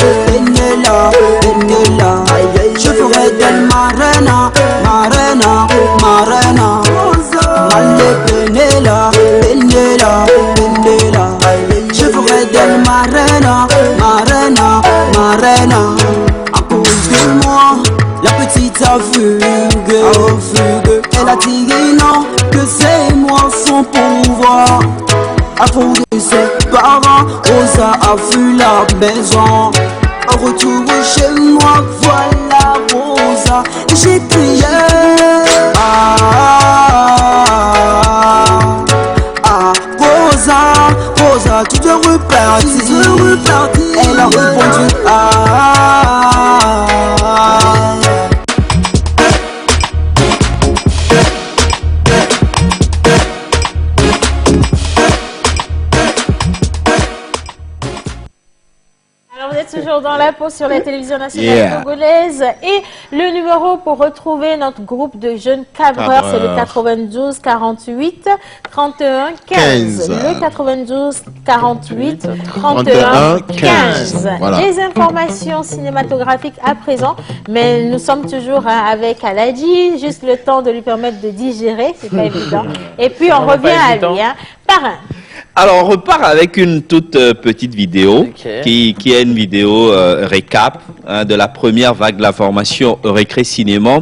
Speaker 12: Je ferai d'elle marraine. Benela. Je ferai d'elle marraine. À cause de moi, la petite a fugué. Elle a dit non, que c'est moi son pouvoir. À cause de ses parents, Rosa a fui la maison. En retour chez moi, voilà Rosa. Et j'ai crié. Rosa, tu te repartis. Elle a répondu
Speaker 1: Alors vous êtes toujours dans la pause sur la télévision nationale congolaise et le numéro pour retrouver notre groupe de jeunes cabreurs, c'est le 92 48 31 15. Le 92 48 31 15. Voilà. Les informations cinématographiques à présent, mais nous sommes toujours avec Aladi, juste le temps de lui permettre de digérer, c'est pas évident. Et puis on revient à lui, Parrain.
Speaker 6: Alors, on repart avec une toute petite vidéo qui est une vidéo récap de la première vague de la formation Récré Cinéma.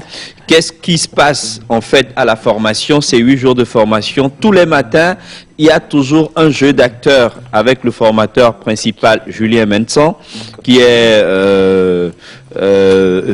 Speaker 6: Qu'est-ce qui se passe en fait à la formation? C'est 8 jours de formation. Tous les matins, il y a toujours un jeu d'acteurs avec le formateur principal Julien Mensan, qui est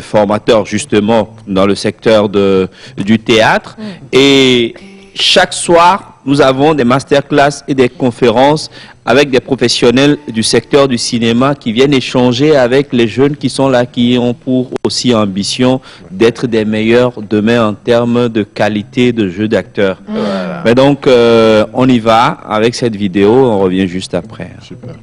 Speaker 6: formateur justement dans le secteur du théâtre. Et chaque soir, nous avons des masterclass et des conférences avec des professionnels du secteur du cinéma qui viennent échanger avec les jeunes qui sont là, qui ont pour aussi ambition d'être des meilleurs demain en termes de qualité de jeu d'acteur. Voilà. Mais donc, on y va avec cette vidéo, on revient juste après.
Speaker 2: Super.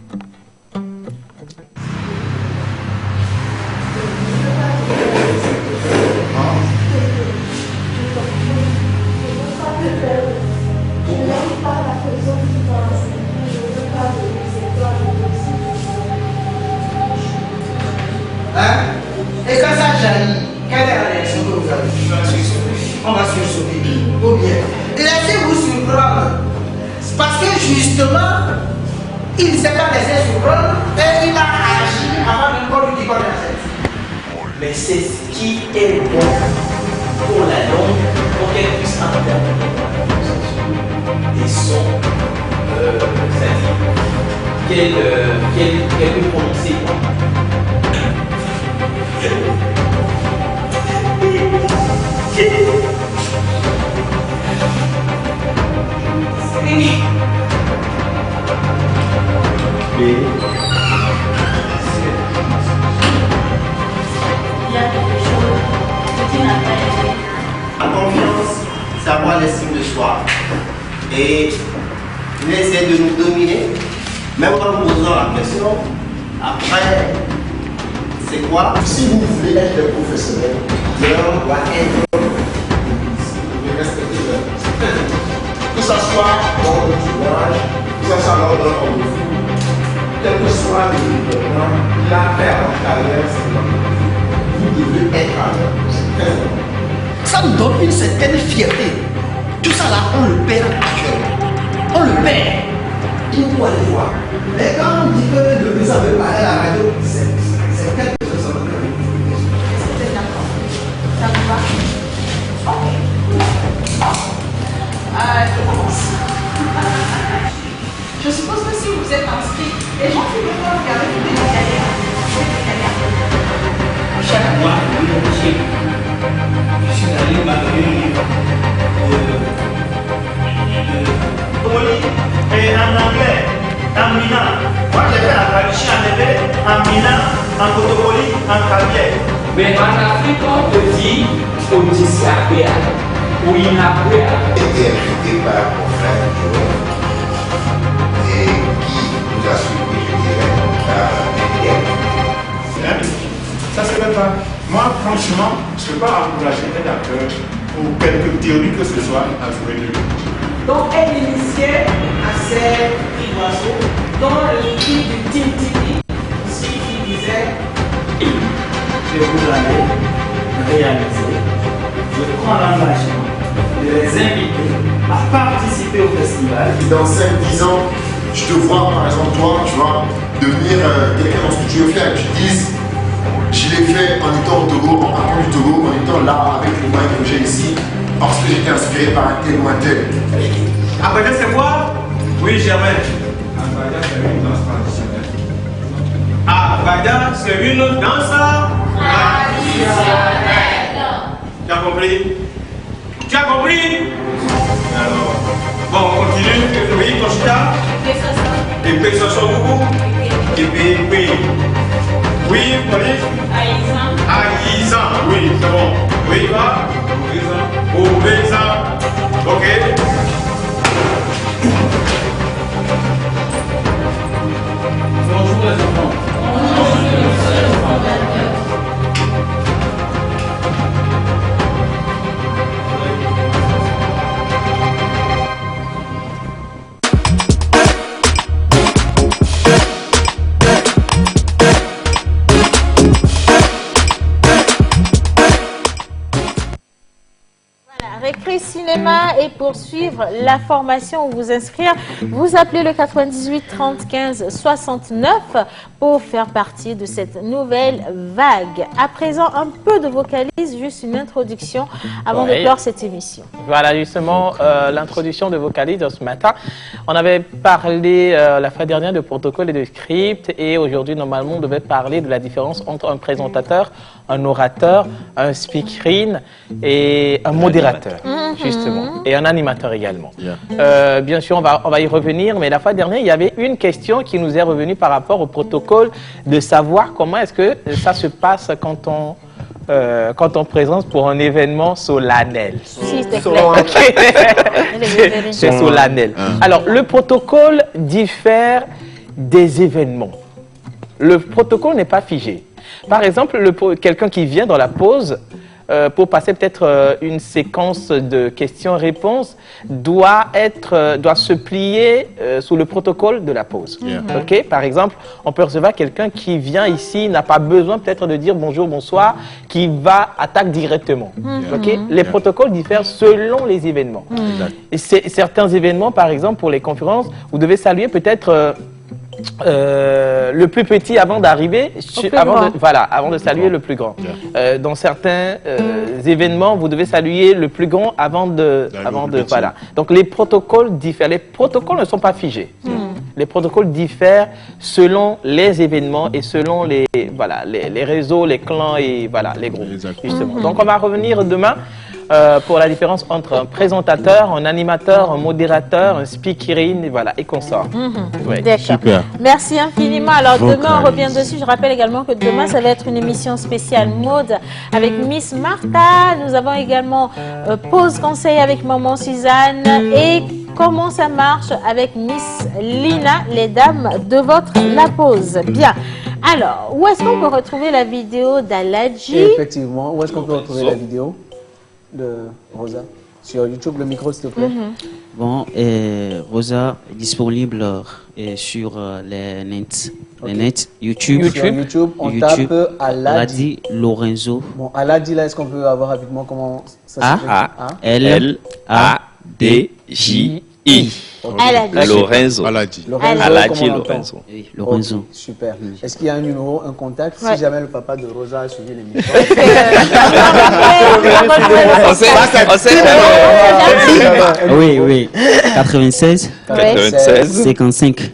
Speaker 13: Et quand ça jaillit, quelle est la réaction que vous avez? On va sursauter. Ou bien, laissez-vous surprendre. Parce que justement, il ne s'est pas laissé surprendre et il a agi avant même qu'on lui dit qu'on est à cette. Mais c'est ce qui est bon pour la langue, pour qu'elle puisse interpréter des sons, c'est-à-dire qu'elle peut prononcer.
Speaker 5: La confiance, c'est avoir l'estime de soi. Et il essaie de nous dominer, même en nous posant la question. Après, c'est quoi? Si vous voulez être un professionnel, l'un doit être respecté. Que ce soit lors du tournage, que ce soit lors d'un rendez-vous, quel que soit le développement, la paix en carrière, vous devez être à l'heure.
Speaker 13: Ça nous donne une certaine fierté. Tout ça là, on le perd actuellement. On le perd. Il faut aller voir. Mais quand on dit que le président veut parler à la radio, c'est quelque chose.
Speaker 4: C'est d'accord. Ça vous va? Ok. Je commence. Je suppose que si vous êtes inscrit, les gens qui veulent regarder vous des carrières.
Speaker 13: Chaque mois, je suis allé m'abonner
Speaker 14: et en anglais, en mina. Moi j'ai fait la traduction en anglais, en mina, en Kotokoli, en Kabier.
Speaker 15: Mais en Afrique, on te dit Odissia, ou Inapouya.
Speaker 16: Été invité par mon frère Joël et qui nous a suivi, je dirais, par
Speaker 14: l'Indien. Ça c'est même pas. Moi, franchement, je ne peux pas encourager un acteur ou quelque théorie que ce soit à jouer de lui.
Speaker 13: Donc, elle initiait à ces petits oiseaux dans le prix du Team TV, ce qui disait je vous allez réaliser, je prends l'engagement de les inviter à participer au festival.
Speaker 16: Dans 5-10 ans, je te vois, par exemple, toi, tu vas devenir quelqu'un dans ce que tu veux faire. Tu dises, je l'ai fait en étant au Togo, en partant du Togo, en étant là avec les moyens que j'ai ici, parce que j'étais inspiré par un tel ou un tel.
Speaker 14: Abada, c'est quoi? Oui, Germain. Abada, c'est une danse traditionnelle. Abada, c'est une danse traditionnelle. Tu as compris? Tu as compris? Alors, bon, on continue. Oui, Toshita. Et puis, ça sort beaucoup. Et puis, oui. Oui, police. Aïsa. Oui, c'est bon. Oui, va. Ouveza. Ok.
Speaker 15: Bonjour les enfants.
Speaker 1: Récré Cinéma et pour suivre la formation ou vous inscrire, vous appelez le 98 30 15 69 pour faire partie de cette nouvelle vague. À présent, un peu de vocalise, juste une introduction avant de clore cette émission.
Speaker 3: Voilà, justement, l'introduction de vocalise ce matin. On avait parlé la fois dernière de protocole et de script et aujourd'hui, normalement, on devait parler de la différence entre un présentateur, un orateur, un speakerine et un modérateur, justement, et un animateur également. Bien sûr, on va y revenir, mais la fois dernière, il y avait une question qui nous est revenue par rapport au protocole de savoir comment est-ce que ça se passe quand on présente pour un événement solennel.
Speaker 1: Si, c'est clair.
Speaker 3: C'est solennel. Alors, le protocole diffère des événements. Le protocole n'est pas figé. Par exemple, quelqu'un qui vient dans la pause pour passer peut-être une séquence de questions-réponses doit se plier sous le protocole de la pause. Okay? Par exemple, on peut recevoir quelqu'un qui vient ici, n'a pas besoin peut-être de dire bonjour, bonsoir, qui attaque directement. Okay? Les protocoles diffèrent selon les événements. Et certains événements, par exemple, pour les conférences, vous devez saluer peut-être le plus petit avant d'arriver, avant de saluer le plus grand. Dans certains événements, vous devez saluer le plus grand avant de voilà. Donc les protocoles diffèrent. Les protocoles ne sont pas figés. Les protocoles diffèrent selon les événements et selon les réseaux, les clans et voilà, les groupes. Justement. Donc on va revenir demain pour la différence entre un présentateur, un animateur, un modérateur, un speakerine, voilà, et consorts.
Speaker 1: D'accord. Super. Merci infiniment. Alors demain, on revient dessus. Je rappelle également que demain, ça va être une émission spéciale mode avec Miss Martha. Nous avons également pause conseil avec Maman Suzanne et comment ça marche avec Miss Lina, les dames de la pause. Bien. Alors, où est-ce qu'on peut retrouver la vidéo d'Aladji?
Speaker 7: Effectivement, où est-ce qu'on peut retrouver la vidéo de Rosa? Sur YouTube, le micro s'il te plaît.
Speaker 11: Bon, Rosa est disponible sur les nets. Les nets, YouTube.
Speaker 7: Sur YouTube, on tape
Speaker 11: Aladji Lorenzo.
Speaker 7: Bon, Aladji, là, est-ce qu'on peut avoir rapidement comment ça s'appelle?
Speaker 11: A-L-A-D-J-I.
Speaker 6: Lorenzo.
Speaker 7: Aladji
Speaker 11: Lorenzo. Oui, Lorenzo.
Speaker 7: Super. Est-ce qu'il y a un numéro, un contact, si jamais le papa de Rosa a suivi l'émission?
Speaker 11: Oui. 96 55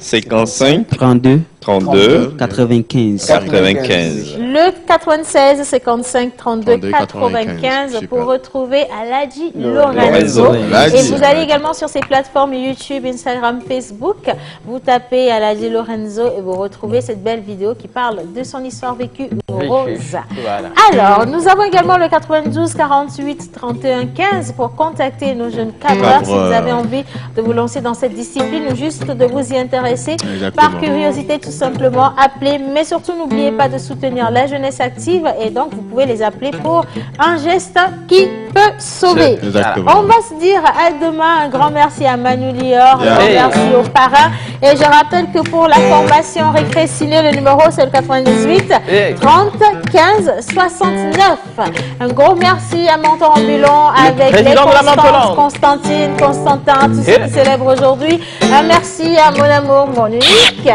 Speaker 11: 32 95.
Speaker 1: Le 96 55 32 95 pour retrouver Aladji Lorenzo. Et vous allez également sur ces plateformes YouTube, Instagram, Facebook. Vous tapez Aladji Lorenzo et vous retrouvez cette belle vidéo qui parle de son histoire vécue rose. Voilà. Alors, nous avons également le 92 48 31 15 pour contacter nos jeunes cadres si vous avez envie de vous lancer dans cette discipline ou juste de vous y intéresser. Par curiosité, tout simplement, appelez. Mais surtout, n'oubliez pas de soutenir la jeunesse active et donc vous pouvez les appeler pour un geste qui peut sauver. On va se dire à demain. Un grand merci à Manu Lior, un grand merci aux parrains. Et je rappelle que pour la formation récré ciné, le numéro c'est le 98 30 15 69. Un gros merci à Mentor Ambulant avec les Constances, Constantine, Constantin, tous ceux qui célèbrent aujourd'hui. Un merci à mon amour, mon unique.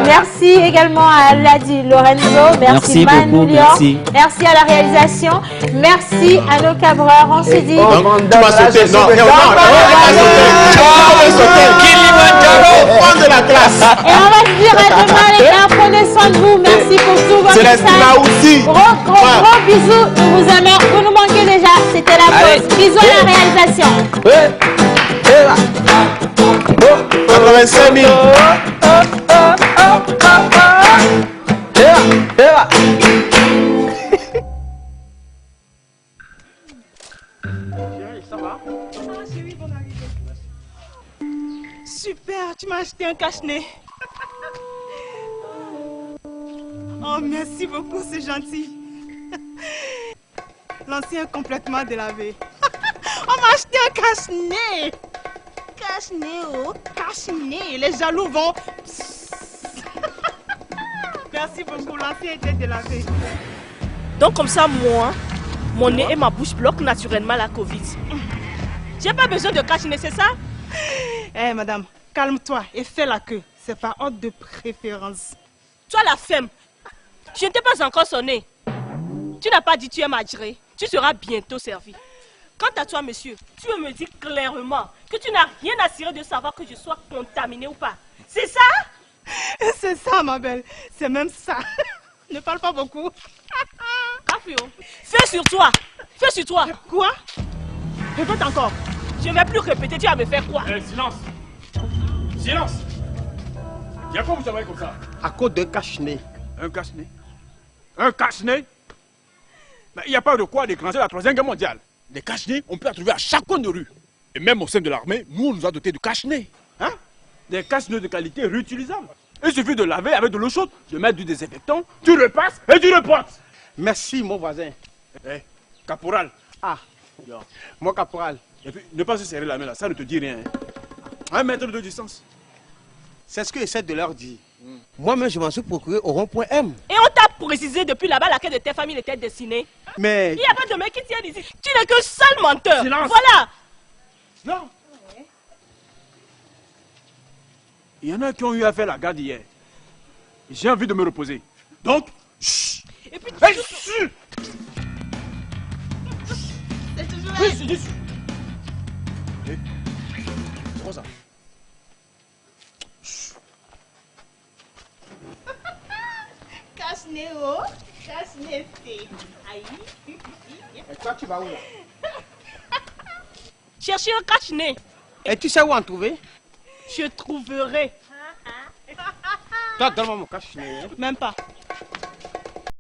Speaker 1: Merci également à Aladji Lorenzo. Merci Manu Lior. Merci à la réalisation. Merci à nos cabreurs. On se dit.
Speaker 2: De la classe.
Speaker 1: Et on va se dire à demain les gars, prenez soin de vous, merci pour tout votre message.
Speaker 2: Aussi.
Speaker 1: Gros bisous, nous vous aimons, vous nous manquez déjà, c'était la pause. Bisous à la réalisation.
Speaker 2: 85 000.
Speaker 17: Super, tu m'as acheté un cache-nez. Oh, merci beaucoup, c'est gentil. L'ancien est complètement délavé. On m'a acheté un cache-nez. Cache-nez, oh, cache-nez. Les jaloux vont... Merci beaucoup, l'ancien était délavé. Donc comme ça, moi, mon nez et ma bouche bloquent naturellement la Covid. J'ai pas besoin de cache-nez, c'est ça? Eh madame, calme-toi et fais la queue. C'est par ordre de préférence. Toi la femme, je ne t'ai pas encore sonné. Tu n'as pas dit tu es madjré. Tu seras bientôt servi. Quant à toi monsieur, tu veux me dire clairement que tu n'as rien à cirer de savoir que je sois contaminé ou pas. C'est ça? C'est ça ma belle, c'est même ça. Ne parle pas beaucoup. Fais sur toi. Fais sur toi. Quoi? Répète encore. Je ne vais plus répéter, tu vas me faire quoi?
Speaker 14: Silence. Silence. Il y a quoi vous travaillez comme ça?
Speaker 13: À cause d'un cache-nez.
Speaker 14: Un cache-nez? Un cache-nez? Mais il n'y a pas de quoi déclencher la Troisième Guerre mondiale. Des cache-nez, on peut en trouver à chaque coin de rue. Et même au sein de l'armée, nous, on nous a doté de cache-nez. Hein? Des cache-nez de qualité réutilisables. Il suffit de laver avec de l'eau chaude, de mettre du désinfectant, tu repasses et tu reportes.
Speaker 13: Merci, mon voisin.
Speaker 14: Eh, caporal.
Speaker 13: Ah, mon caporal.
Speaker 14: Et puis, ne pas se serrer la main là, ça ne te dit rien. Hein? 1 mètre de distance.
Speaker 13: C'est ce que j'essaie de leur dire. Moi-même, je m'en suis procuré au rond-point M.
Speaker 17: Et on t'a précisé depuis là-bas laquelle de tes familles était destinée.
Speaker 13: Mais...
Speaker 17: Il n'y a pas de mec qui tient ici. Tu n'es que sale menteur.
Speaker 14: Silence.
Speaker 17: Voilà.
Speaker 14: Non. Il y en a qui ont eu à faire la garde hier. J'ai envie de me reposer. Donc, chut.
Speaker 17: Et puis,
Speaker 14: hey, chut.
Speaker 17: c'est toujours
Speaker 14: oui, c'est juste. C'est quoi ça?
Speaker 17: Cache-nez, oh. Cache-nez, c'est. Aïe.
Speaker 13: Et toi, tu vas où là?
Speaker 17: Chercher un cache-nez.
Speaker 13: Et tu sais où en trouver?
Speaker 17: Je trouverai.
Speaker 13: Toi, donne-moi mon cache-nez.
Speaker 17: Même pas.